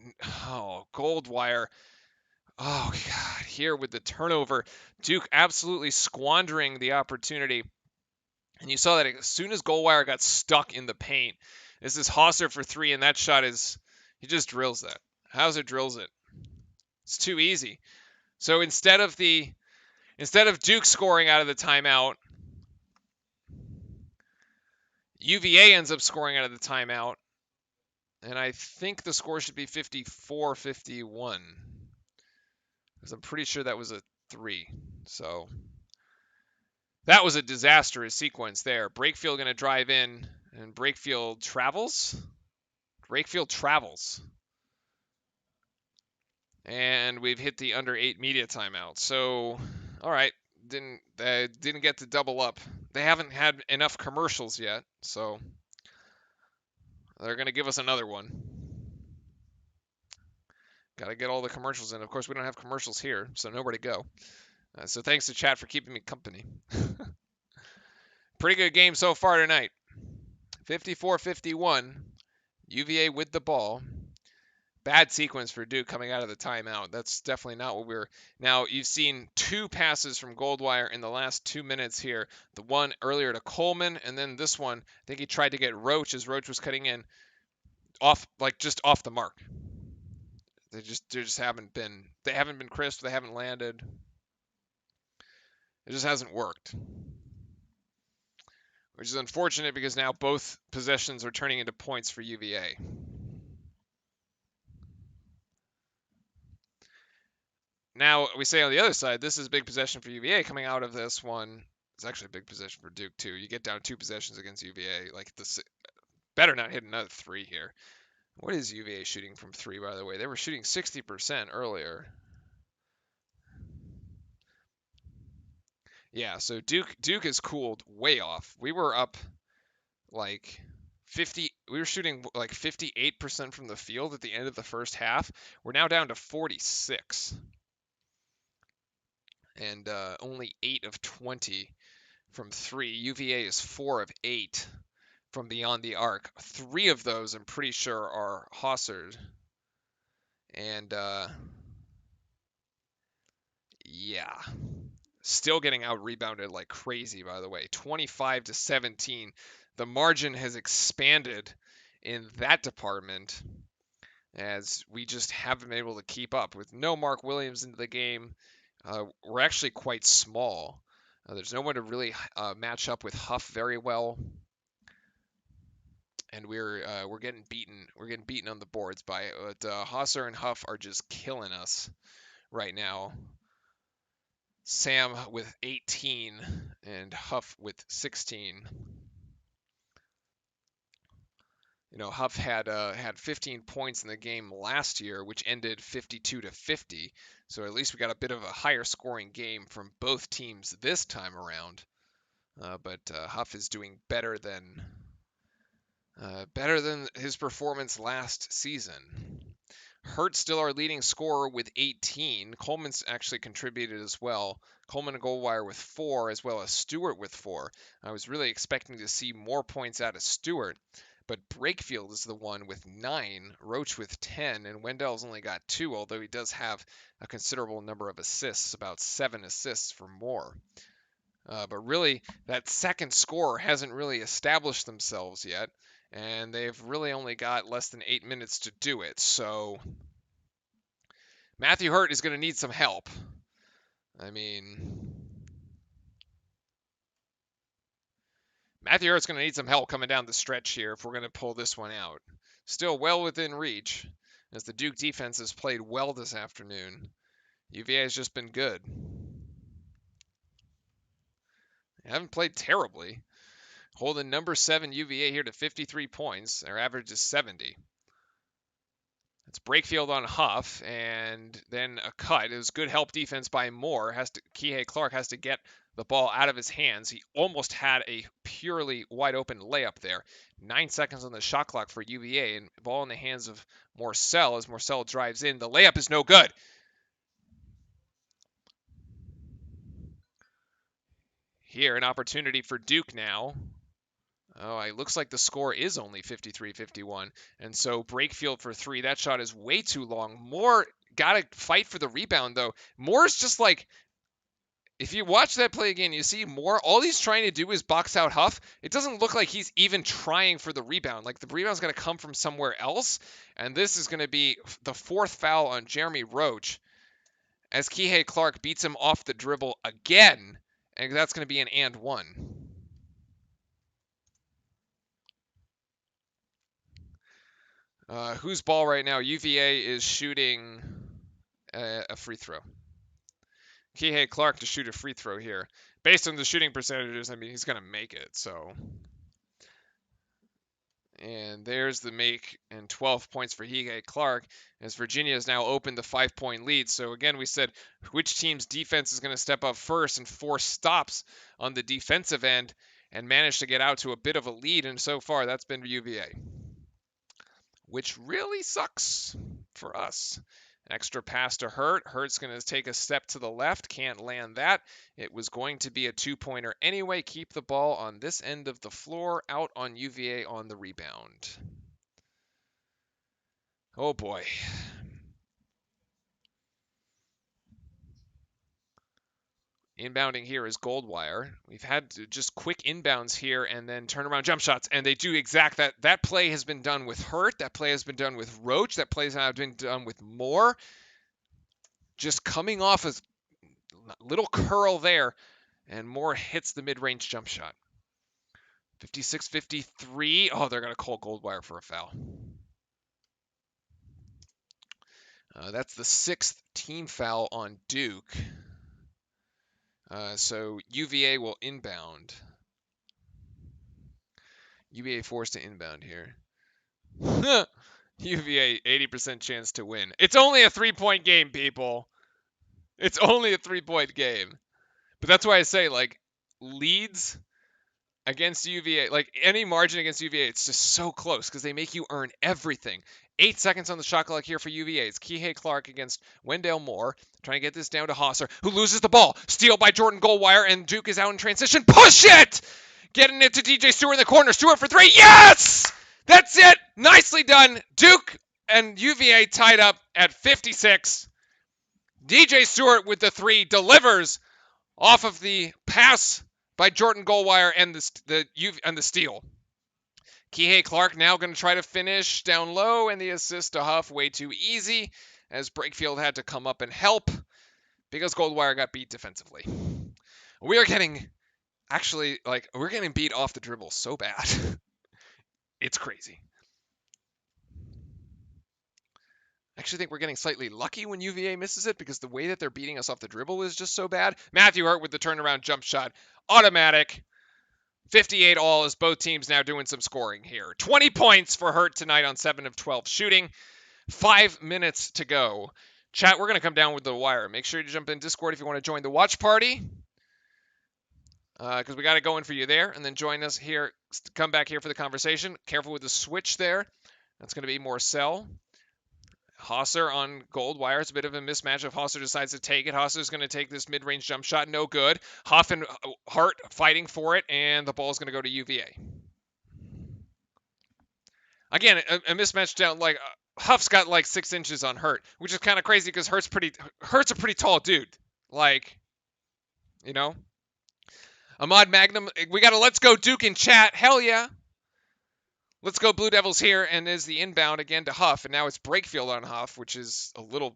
Goldwire. Oh, God. Here with the turnover. Duke absolutely squandering the opportunity. And you saw that as soon as Goldwire got stuck in the paint, this is Hosser for three, and that shot is, he just drills that. Hauser drills it. It's too easy. So instead of Duke scoring out of the timeout, UVA ends up scoring out of the timeout. And I think the score should be 54-51. Because I'm pretty sure that was a 3. So that was a disastrous sequence there. Brakefield going to drive in, and Brakefield travels. Brakefield travels. And we've hit the under 8 media timeout. So, all right, didn't get to double up. They haven't had enough commercials yet, so they're gonna give us another one. Got to get all the commercials in. Of course, we don't have commercials here, so nowhere to go. So thanks to chat for keeping me company. Pretty good game so far tonight. 54-51. UVA with the ball. Bad sequence for Duke coming out of the timeout. That's definitely not what we were. Now, you've seen 2 passes from Goldwire in the last 2 minutes here. The one earlier to Coleman, and then this one, I think he tried to get Roach as Roach was cutting in just off the mark. They just haven't been crisp, they haven't landed. It just hasn't worked. Which is unfortunate because now both possessions are turning into points for UVA. Now, we say on the other side, this is a big possession for UVA coming out of this one. It's actually a big possession for Duke, too. You get down 2 possessions against UVA. Like, this better not hit another 3 here. What is UVA shooting from 3, by the way? They were shooting 60% earlier. Yeah, so Duke has cooled way off. We were up like 50. We were shooting like 58% from the field at the end of the first half. We're now down to 46. And only 8 of 20 from 3. UVA is 4 of 8 from beyond the arc. 3 of those, I'm pretty sure, are Hossard. And yeah, still getting out rebounded like crazy, by the way. 25-17. The margin has expanded in that department as we just haven't been able to keep up. With no Mark Williams into the game, we're actually quite small. There's no one to really match up with Huff very well, and we're getting beaten. We're getting beaten on the boards by it. But Hosser and Huff are just killing us right now. Sam with 18 and Huff with 16. You know, Huff had 15 points in the game last year, which ended 52-50. So at least we got a bit of a higher scoring game from both teams this time around. But Huff is doing better than his performance last season. Hurt's still our leading scorer with 18. Coleman's actually contributed as well. Coleman and Goldwire with 4, as well as Stewart with 4. I was really expecting to see more points out of Stewart, but Brakefield is the one with 9, Roach with 10, and Wendell's only got 2, although he does have a considerable number of assists, about 7 assists for more. But really, that second score hasn't really established themselves yet, and they've really only got less than 8 minutes to do it. So Matthew Hurt is going to need some help. I mean, Matthew Hurt's going to need some help coming down the stretch here if we're going to pull this one out. Still well within reach, as the Duke defense has played well this afternoon. UVA has just been good. They haven't played terribly. Holding number 7 UVA here to 53 points. Their average is 70. It's Brakefield on Huff, and then a cut. It was good help defense by Moore. Kihei Clark has to get the ball out of his hands. He almost had a purely wide open layup there. 9 seconds on the shot clock for UVA, and ball in the hands of Morcell as Morcell drives in. The layup is no good. Here, an opportunity for Duke now. Oh, it looks like the score is only 53-51. And so Brakefield for three. That shot is way too long. Moore got to fight for the rebound, though. Moore's just like, if you watch that play again, you see Moore, all he's trying to do is box out Huff. It doesn't look like he's even trying for the rebound. Like, the rebound's going to come from somewhere else. And this is going to be the fourth foul on Jeremy Roach as Kihei Clark beats him off the dribble again. And that's going to be an and one. Whose ball right now? UVA is shooting a free throw. Kihei Clark to shoot a free throw here. Based on the shooting percentages, I mean, he's going to make it, so. And there's the make, and 12 points for Kihei Clark, as Virginia has now opened the 5-point lead. So again, we said which team's defense is going to step up first and force stops on the defensive end and manage to get out to a bit of a lead, and so far that's been UVA. Which really sucks for us. An extra pass to Hurt. Hurt's going to take a step to the left. Can't land that. It was going to be a two-pointer anyway. Keep the ball on this end of the floor. Out on UVA on the rebound. Oh boy. Inbounding here is Goldwire. We've had just quick inbounds here and then turnaround jump shots, and they do exact that. That play has been done with Hurt. That play has been done with Roach. That play has now been done with Moore. Just coming off a little curl there, and Moore hits the mid-range jump shot. 56-53. Oh, they're going to call Goldwire for a foul. That's the 6th team foul on Duke. So UVA will inbound. UVA forced to inbound here. UVA 80% chance to win. It's only a 3-point game, people. It's only a 3-point game. But that's why I say, like, leads against UVA, like any margin against UVA, it's just so close because they make you earn everything. 8 seconds on the shot clock here for UVA. It's Kihei Clark against Wendell Moore. Trying to get this down to Hosser, who loses the ball. Steal by Jordan Goldwire, and Duke is out in transition. Push it! Getting it to DJ Stewart in the corner. Stewart for three. Yes! That's it! Nicely done. Duke and UVA tied up at 56. DJ Stewart with the three delivers off of the pass by Jordan Goldwire and the steal. Kihei Clark now going to try to finish down low, and the assist to Huff way too easy as Brakefield had to come up and help because Goldwire got beat defensively. We are getting, actually, like, we're getting beat off the dribble so bad. It's crazy. I actually think we're getting slightly lucky when UVA misses it because the way that they're beating us off the dribble is just so bad. Matthew Hurt with the turnaround jump shot. Automatic. 58 all as both teams now doing some scoring here. 20 points for Hurt tonight on 7 of 12 shooting. 5 minutes to go. Chat, we're going to come down with the wire. Make sure you jump in Discord if you want to join the watch party. Because we got it going for you there. And then join us here. Come back here for the conversation. Careful with the switch there. That's going to be Morcell. Hosser on Goldwire. It's a bit of a mismatch if Hosser decides to take it. Hosser's going to take this mid-range jump shot. No good. Huff and Hart fighting for it, and the ball's going to go to UVA. Again, a mismatch down, like, Huff's got like 6 inches on Hurt, which is kind of crazy because Hurt's a pretty tall dude. Like, you know? Ahmad Magnum, we got a Let's Go Duke in chat. Hell yeah. Let's go Blue Devils here, and is the inbound again to Huff, and now it's Brakefield on Huff, which is a little...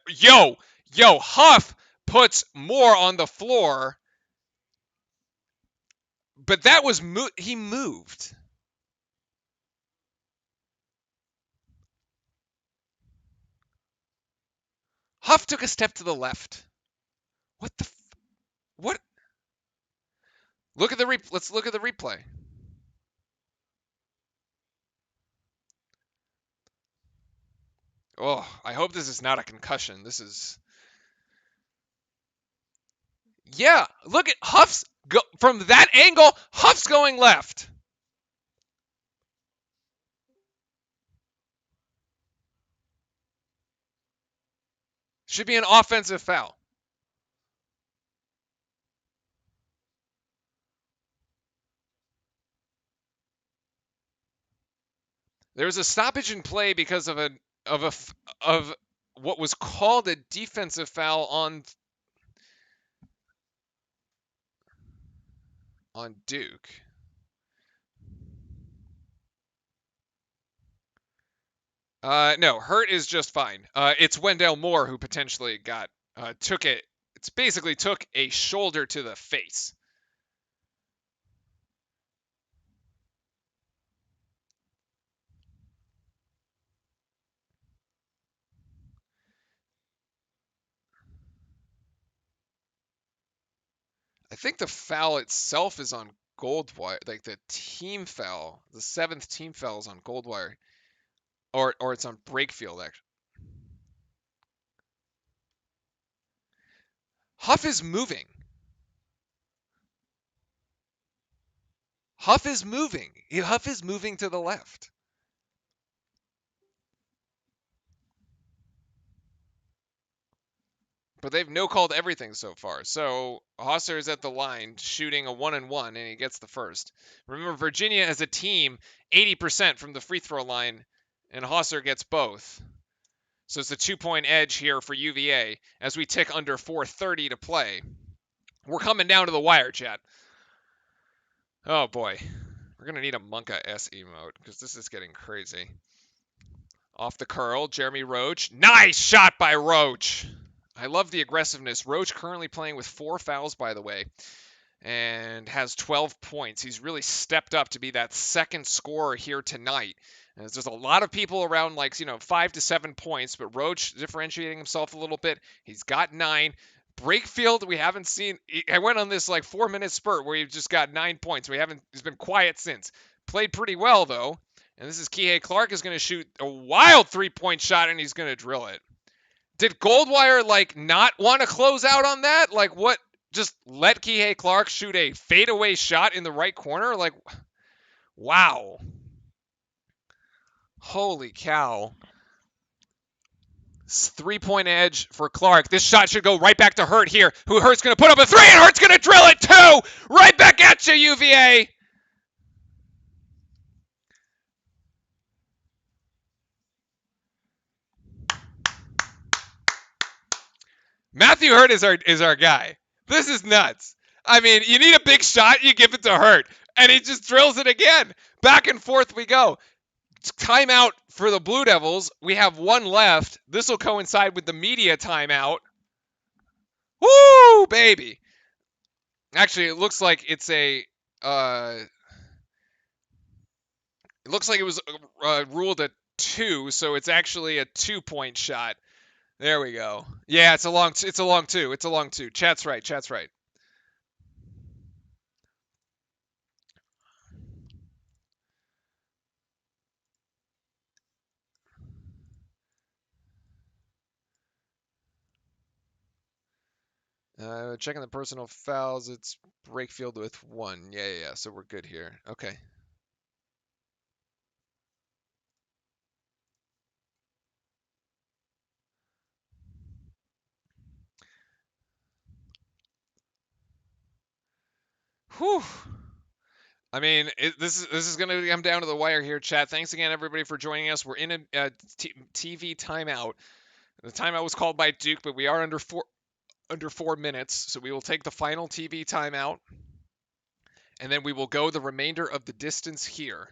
Yo, Huff puts Moore on the floor, but that was... he moved. Huff took a step to the left. What the... what? Look at the let's look at the replay. Oh, I hope this is not a concussion. This is. Yeah, look at Huff's go from that angle. Huff's going left. Should be an offensive foul. There was a stoppage in play because of a of what was called a defensive foul on Duke. No, Hurt is just fine. It's Wendell Moore who potentially took it. It's basically took a shoulder to the face. I think the foul itself is on Goldwire, like the team foul, the seventh team foul is on Goldwire, or it's on Brakefield actually. Huff is moving. Huff is moving. Huff is moving to the left. But they've no called everything so far. So Hosser is at the line shooting a 1-and-1, and he gets the first. Remember, Virginia as a team, 80% from the free throw line, and Hosser gets both. So it's a 2-point edge here for UVA as we tick under 4:30 to play. We're coming down to the wire, chat. Oh boy. We're going to need a Monka S emote because this is getting crazy. Off the curl, Jeremy Roach. Nice shot by Roach. I love the aggressiveness. Roach currently playing with 4 fouls, by the way, and has 12 points. He's really stepped up to be that second scorer here tonight. And there's a lot of people around 5 to 7 points, but Roach differentiating himself a little bit. He's got 9. Brakefield, we haven't seen. I went on this 4-minute spurt where he just got 9 points. He's been quiet since. Played pretty well though. And this is Kihei Clark is going to shoot a wild 3-point shot and he's going to drill it. Did Goldwire not want to close out on that? What? Just let Kihei Clark shoot a fadeaway shot in the right corner? Wow. Holy cow. 3-point edge for Clark. This shot should go right back to Hurt here. Who Hurt's going to put up a 3 and Hurt's going to drill it too. Right back at you, UVA. Matthew Hurt is our guy. This is nuts. I mean, you need a big shot, you give it to Hurt, and he just drills it again. Back and forth we go. Timeout for the Blue Devils. We have 1 left. This will coincide with the media timeout. Woo, baby. Actually, it looks like it's a. It looks like it was ruled a 2, so it's actually a 2-point shot. There we go. Yeah, it's a long 2. It's a long 2. Chat's right. Checking the personal fouls. It's Brakefield with 1. Yeah. So we're good here. Okay. Whew. I mean, this is going to come down to the wire here, chat. Thanks again, everybody, for joining us. We're in a TV timeout. The timeout was called by Duke, but we are under 4 minutes, so we will take the final TV timeout, and then we will go the remainder of the distance here.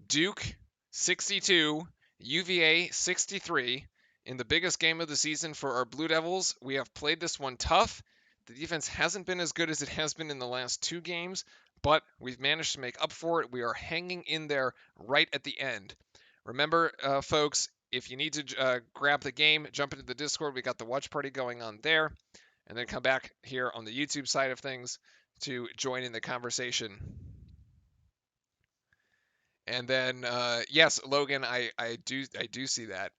Duke 62, UVA 63. In the biggest game of the season for our Blue Devils, we have played this one tough. The defense hasn't been as good as it has been in the last 2 games, but we've managed to make up for it. We are hanging in there right at the end. Remember, folks, if you need to grab the game, jump into the Discord. We got the watch party going on there. And then come back here on the YouTube side of things to join in the conversation. And then, yes, Logan, I do see that.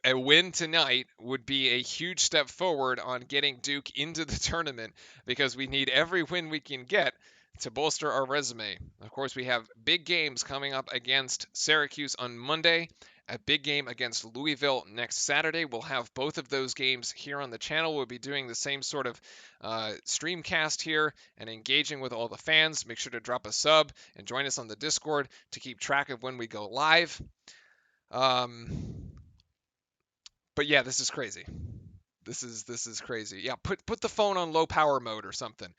A win tonight would be a huge step forward on getting Duke into the tournament because we need every win we can get to bolster our resume. Of course, we have big games coming up against Syracuse on Monday, a big game against Louisville next Saturday. We'll have both of those games here on the channel. We'll be doing the same sort of streamcast here and engaging with all the fans. Make sure to drop a sub and join us on the Discord to keep track of when we go live. But yeah, this is crazy. This is crazy. Yeah, put the phone on low power mode or something.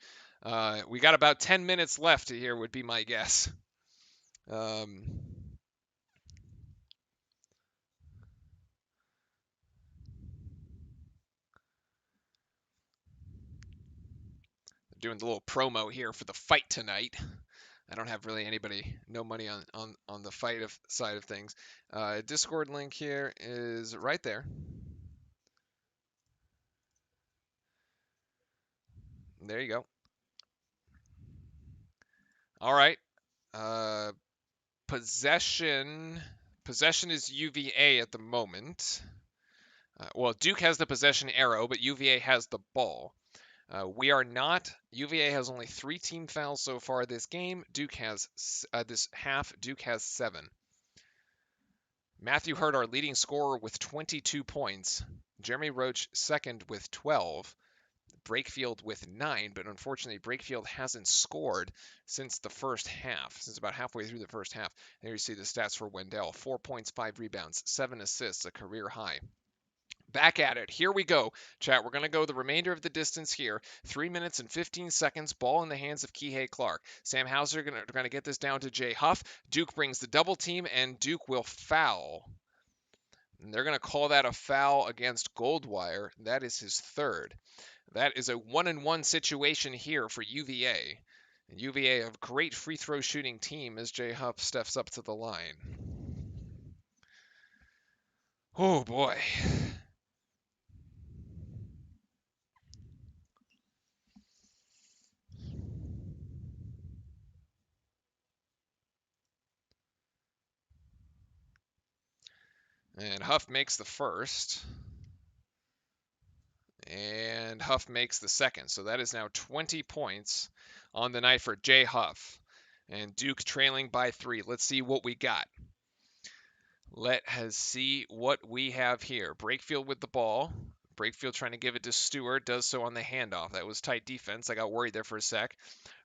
We got about 10 minutes left here, would be my guess. Um, doing the little promo here for the fight tonight. I don't have really no money on the fight side of things. Discord link here is right there. There you go. All right. Possession is UVA at the moment. Well, Duke has the possession arrow, but UVA has the ball. We are not. UVA has only 3 team fouls so far this game. Duke has this half. Duke has 7. Matthew Hurt, our leading scorer, with 22 points. Jeremy Roach, second with 12. Brakefield with 9, but unfortunately Brakefield hasn't scored since the first half, since about halfway through the first half. There you see the stats for Wendell: 4 points, 5 rebounds, 7 assists, a career high. Back at it. Here we go, chat. We're going to go the remainder of the distance here. 3 minutes and 15 seconds. Ball in the hands of Kihei Clark. Sam Hauser going to get this down to Jay Huff. Duke brings the double team, and Duke will foul. And they're going to call that a foul against Goldwire. That is his third. That is a 1-on-1 situation here for UVA. And UVA, a great free throw shooting team as Jay Huff steps up to the line. Oh boy. And Huff makes the first. And Huff makes the second. So that is now 20 points on the night for Jay Huff. And Duke trailing by 3. Let's see what we got. Let us see what we have here. Brakefield with the ball. Brakefield trying to give it to Stewart. Does so on the handoff. That was tight defense. I got worried there for a sec.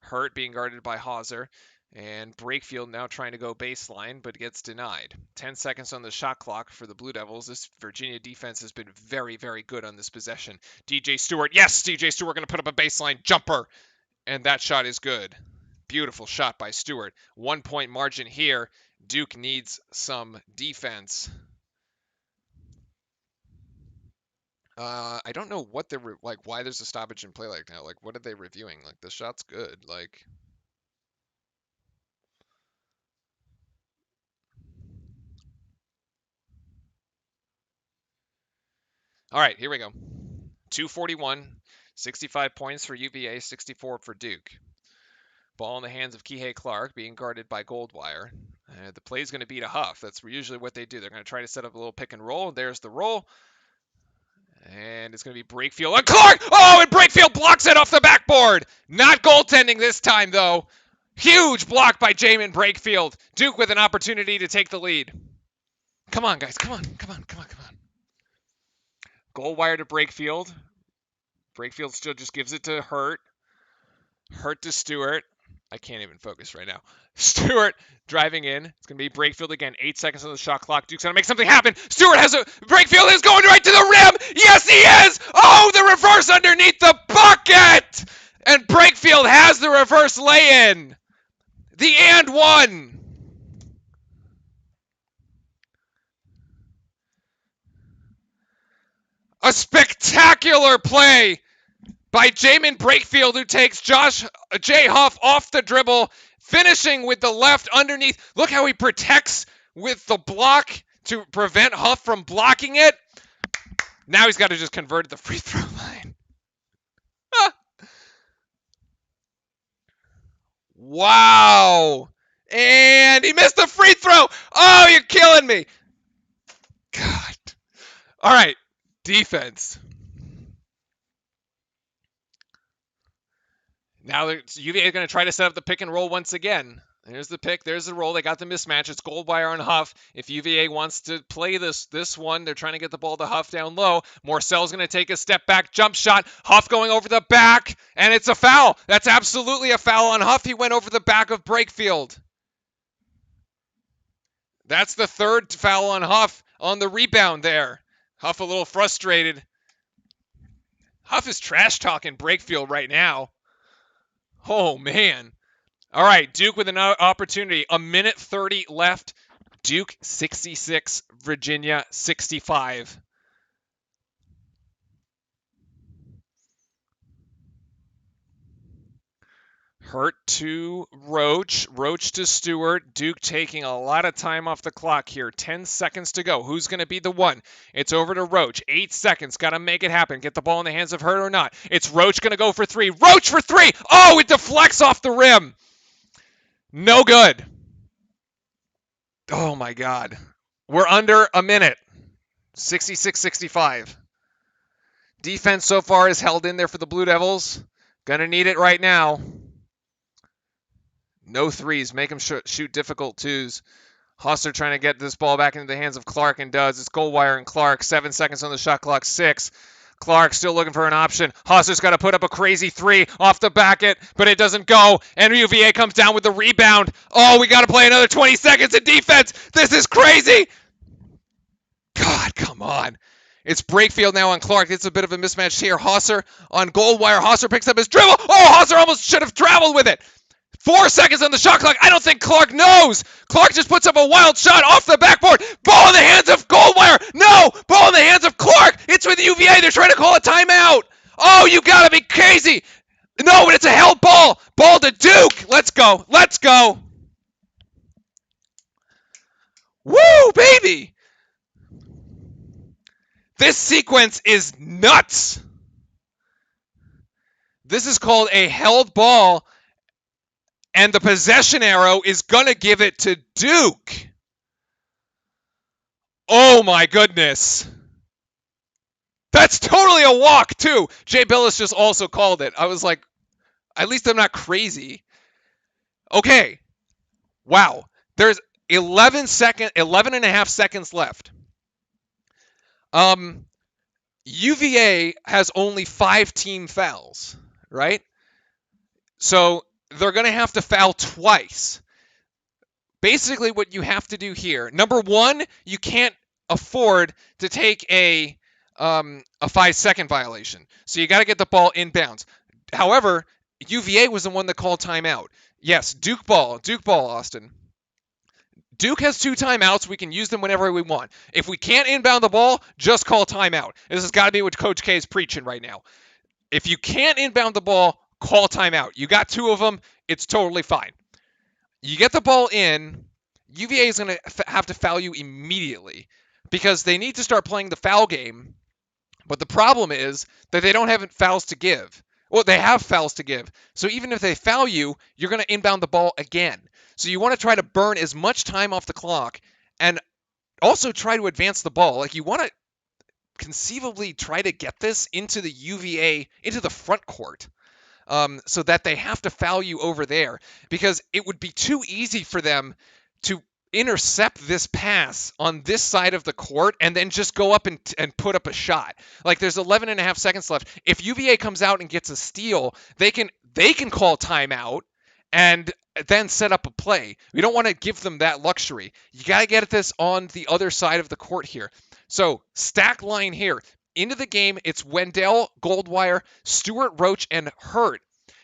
Hurt being guarded by Hauser. And Brakefield now trying to go baseline, but gets denied. 10 seconds on the shot clock for the Blue Devils. This Virginia defense has been very, very good on this possession. DJ Stewart. Yes, DJ Stewart going to put up a baseline jumper. And that shot is good. Beautiful shot by Stewart. 1 point margin here. Duke needs some defense. I don't know what they're like. Why there's a stoppage in play like that? Like, what are they reviewing? Like, the shot's good. Like, all right, here we go. 241, 65 points for UVA, 64 for Duke. Ball in the hands of Kihei Clark, being guarded by Goldwire. The play is going to be to Huff. That's usually what they do. They're going to try to set up a little pick and roll. There's the roll. And it's going to be Brakefield on Clark. Oh, and Brakefield blocks it off the backboard. Not goaltending this time, though. Huge block by Jamin Brakefield. Duke with an opportunity to take the lead. Come on, guys. Come on. Goalwire to Brakefield. Brakefield still just gives it to Hurt. Hurt to Stewart. I can't even focus right now. Stewart driving in. It's going to be Brakefield again. 8 seconds on the shot clock. Duke's going to make something happen. Stewart has a... Brakefield is going right to the rim. Yes, he is. Oh, the reverse underneath the bucket. And Brakefield has the reverse lay-in. The and one. A spectacular play by Jamin Brakefield, who takes Jay Huff off the dribble, finishing with the left underneath. Look how he protects with the block to prevent Huff from blocking it. Now he's got to just convert at the free throw line. Wow. And he missed the free throw. Oh, you're killing me. God. All right. Defense. Now UVA is going to try to set up the pick and roll once again. There's the pick. There's the roll. They got the mismatch. It's Goldwire and Huff. If UVA wants to play this one, they're trying to get the ball to Huff down low. Morcell's going to take a step back jump shot. Huff going over the back, and it's a foul. That's absolutely a foul on Huff. He went over the back of Brakefield. That's the third foul on Huff on the rebound there. Huff a little frustrated. Huff is trash talking Brakefield right now. Oh, man. All right, Duke with another opportunity. A minute 30 left. Duke 66, Virginia 65. Hurt to Roach. Roach to Stewart. Duke taking a lot of time off the clock here. 10 seconds to go. Who's going to be the one? It's over to Roach. 8 seconds. Got to make it happen. Get the ball in the hands of Hurt or not. It's Roach going to go for three. Roach for three. Oh, it deflects off the rim. No good. Oh, my God. We're under a minute. 66-65. Defense so far is held in there for the Blue Devils. Gonna need it right now. No threes. Make them shoot difficult twos. Hosser trying to get this ball back into the hands of Clark and does. It's Goldwire and Clark. 7 seconds on the shot clock. 6. Clark still looking for an option. Hosser's got to put up a crazy three off the backet, but it doesn't go. And UVA comes down with the rebound. Oh, we got to play another 20 seconds in defense. This is crazy. God, come on. It's Brakefield now on Clark. It's a bit of a mismatch here. Hosser on Goldwire. Hosser picks up his dribble. Oh, Hosser almost should have traveled with it. 4 seconds on the shot clock. I don't think Clark knows. Clark just puts up a wild shot off the backboard. Ball in the hands of Goldwire. No, ball in the hands of Clark. It's with UVA. They're trying to call a timeout. Oh, you got to be crazy. No, but it's a held ball. Ball to Duke. Let's go. Let's go. Woo, baby. This sequence is nuts. This is called a held ball, and the possession arrow is going to give it to Duke. Oh, my goodness. That's totally a walk, too. Jay Billis just also called it. I was like, at least I'm not crazy. Okay. Wow. There's 11 and a half seconds left. UVA has only 5 team fouls, right? So they're going to have to foul twice. Basically, what you have to do here, number one, you can't afford to take a 5-second violation. So you got to get the ball inbounds. However, UVA was the one that called timeout. Yes, Duke ball, Austin. Duke has 2 timeouts. We can use them whenever we want. If we can't inbound the ball, just call timeout. This has got to be what Coach K is preaching right now. If you can't inbound the ball, call timeout. You got 2 of them. It's totally fine. You get the ball in, UVA is going to have to foul you immediately because they need to start playing the foul game. But the problem is that they don't have fouls to give. Well, they have fouls to give. So even if they foul you, you're going to inbound the ball again. So you want to try to burn as much time off the clock and also try to advance the ball. Like you want to conceivably try to get this into the UVA, into the front court, so that they have to foul you over there because it would be too easy for them to intercept this pass on this side of the court and then just go up and put up a shot. Like there's 11 and a half seconds left. If UVA comes out and gets a steal, they can call timeout and then set up a play. We don't want to give them that luxury. You got to get this on the other side of the court here. So stack line here. Into the game, it's Wendell, Goldwire, Stewart, Roach, and Hurt.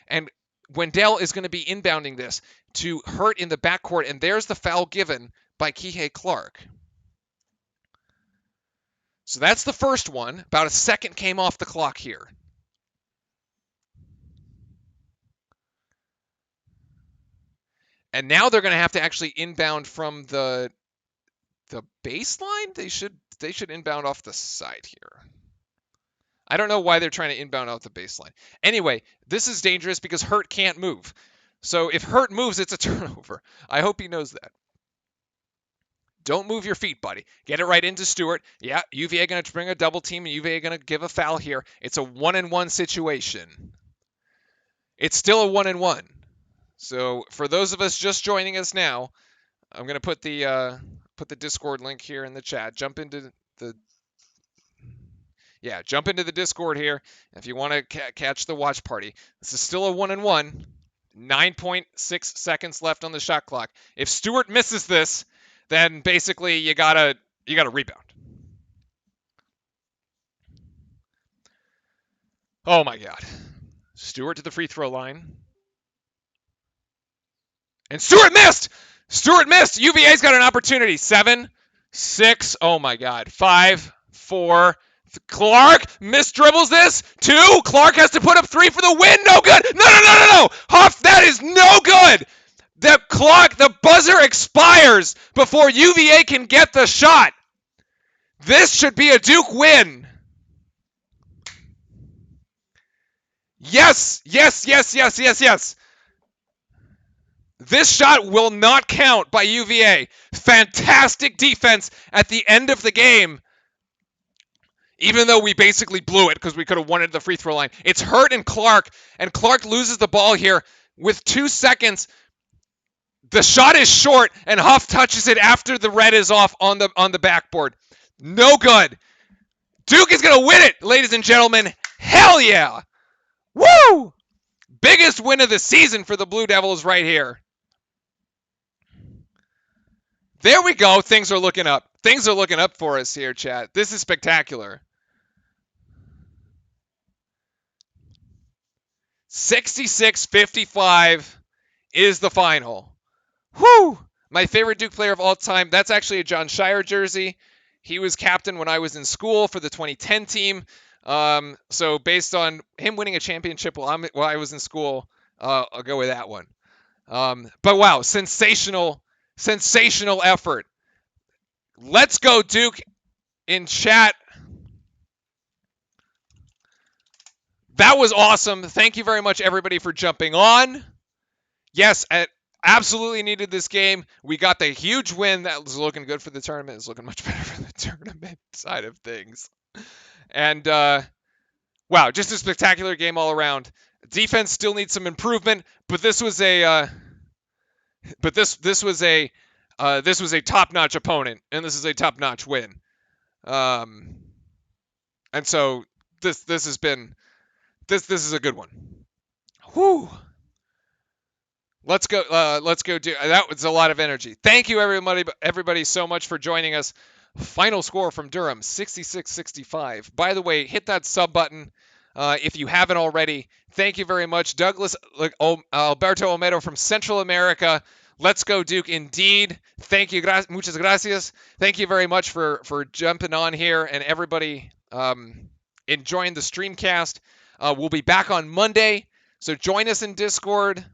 And Wendell is going to be inbounding this to Hurt in the backcourt, and there's the foul given by Kihei Clark. So that's the first one. About a second came off the clock here. And now they're going to have to actually inbound from the baseline. They should inbound off the side here. I don't know why they're trying to inbound off the baseline. Anyway, this is dangerous because Hurt can't move. So if Hurt moves, it's a turnover. I hope he knows that. Don't move your feet, buddy. Get it right into Stewart. Yeah, UVA going to bring a double team, and UVA going to give a foul here. It's a 1-1 situation. It's still a 1-1. So for those of us just joining us now, I'm going to put the Discord link here in the chat. Jump into the Discord here if you want to catch the watch party. This is still a 1-1. 9.6 seconds left on the shot clock. If Stewart misses this, then basically you gotta rebound. Oh my God. Stewart to the free throw line. And Stewart missed! Stewart missed! UVA's got an opportunity. 7, 6, oh my God. 5, 4, Clark misdribbles this. 2, Clark has to put up 3 for the win. No good. No. Huff, that is no good. The buzzer expires before UVA can get the shot. This should be a Duke win. Yes. This shot will not count by UVA. Fantastic defense at the end of the game. Even though we basically blew it because we could have won it at the free throw line. It's Hurt and Clark loses the ball here with 2 seconds. The shot is short, and Huff touches it after the red is off on the backboard. No good. Duke is going to win it, ladies and gentlemen. Hell yeah. Woo! Biggest win of the season for the Blue Devils right here. There we go. Things are looking up. Things are looking up for us here, chat. This is spectacular. 66-55 is the final. Whew! My favorite Duke player of all time. That's actually a John Shire jersey. He was captain when I was in school for the 2010 team. So based on him winning a championship while I was in school, I'll go with that one. But wow, sensational effort. Let's go Duke in chat. That was awesome. Thank you very much, everybody, for jumping on. Yes, absolutely needed this game. We got the huge win. That was looking good for the tournament. It's looking much better for the tournament side of things. And, wow, just a spectacular game all around. Defense still needs some improvement, but this was a top-notch opponent, and this is a top-notch win. And so this has been this is a good one. Whew. Let's go do that. Was a lot of energy. Thank you everybody so much for joining us. Final score from Durham 66-65. By the way, hit that sub button if you haven't already. Thank you very much, Douglas Alberto Omero from Central America. Let's go Duke indeed. Thank you, muchas gracias. Thank you very much for jumping on here and everybody enjoying the streamcast. We'll be back on Monday, so join us in Discord.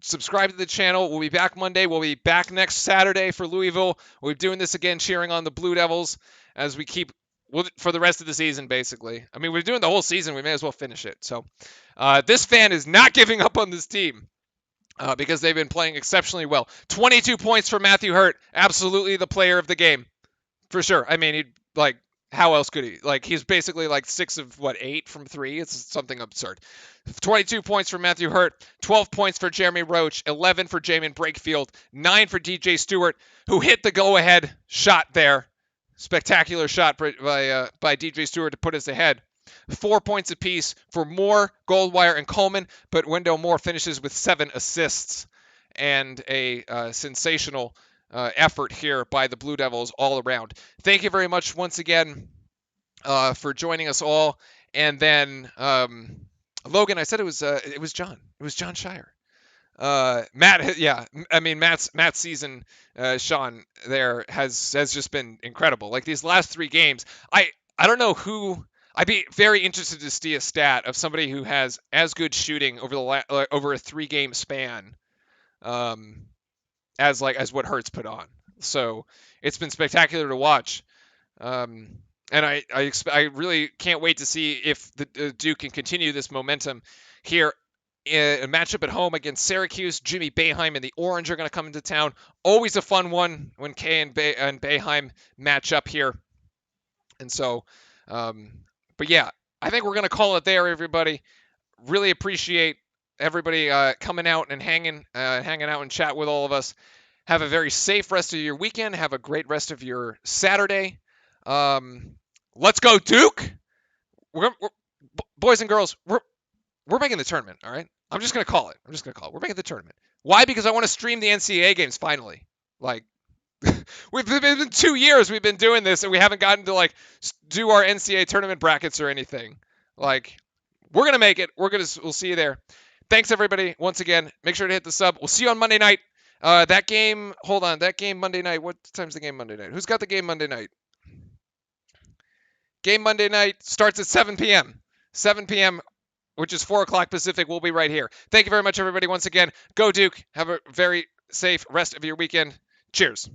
Subscribe to the channel. We'll be back Monday. We'll be back next Saturday for Louisville. We'll be doing this again, cheering on the Blue Devils as we keep for the rest of the season, basically. I mean, we're doing the whole season. We may as well finish it. So this fan is not giving up on this team because they've been playing exceptionally well. 22 points for Matthew Hurt. Absolutely the player of the game. For sure. I mean, how else could he? He's basically 6 of 8 from 3. It's something absurd. 22 points for Matthew Hurt, 12 points for Jeremy Roach, 11 for Jamin Brakefield, 9 for DJ Stewart, who hit the go-ahead shot there. Spectacular shot by DJ Stewart to put us ahead. 4 points apiece for Moore, Goldwire, and Coleman, but Wendell Moore finishes with 7 assists and a sensational effort here by the Blue Devils all around. Thank you very much once again for joining us all. And then Logan, I said it was John. It was John Shire. Matt, yeah. I mean, Matt's season, Sean, there has just been incredible. These last 3 games, I don't know who. I'd be very interested to see a stat of somebody who has as good shooting over over a 3-game span, as what Hurts put on. So it's been spectacular to watch. And I really can't wait to see if the Duke can continue this momentum here a matchup at home against Syracuse. Jimmy Boeheim and the Orange are going to come into town. Always a fun one when Kay and Boeheim match up here. And so, but yeah, I think we're going to call it there, everybody. Really appreciate everybody coming out and hanging out and chat with all of us. Have a very safe rest of your weekend. Have a great rest of your Saturday. Let's go, Duke. We're boys and girls. We're making the tournament. All right. I'm just gonna call it. We're making the tournament. Why? Because I want to stream the NCAA games finally. Like, we've been 2 years we've been doing this and we haven't gotten to like do our NCAA tournament brackets or anything. Like, we're gonna make it. We'll see you there. Thanks everybody once again. Make sure to hit the sub. We'll see you on Monday night. That game. Hold on. That game Monday night. What time's the game Monday night? Who's got the game Monday night? Game Monday night starts at 7 p.m. 7 p.m. which is 4 o'clock Pacific. We'll be right here. Thank you very much, everybody. Once again, go Duke. Have a very safe rest of your weekend. Cheers.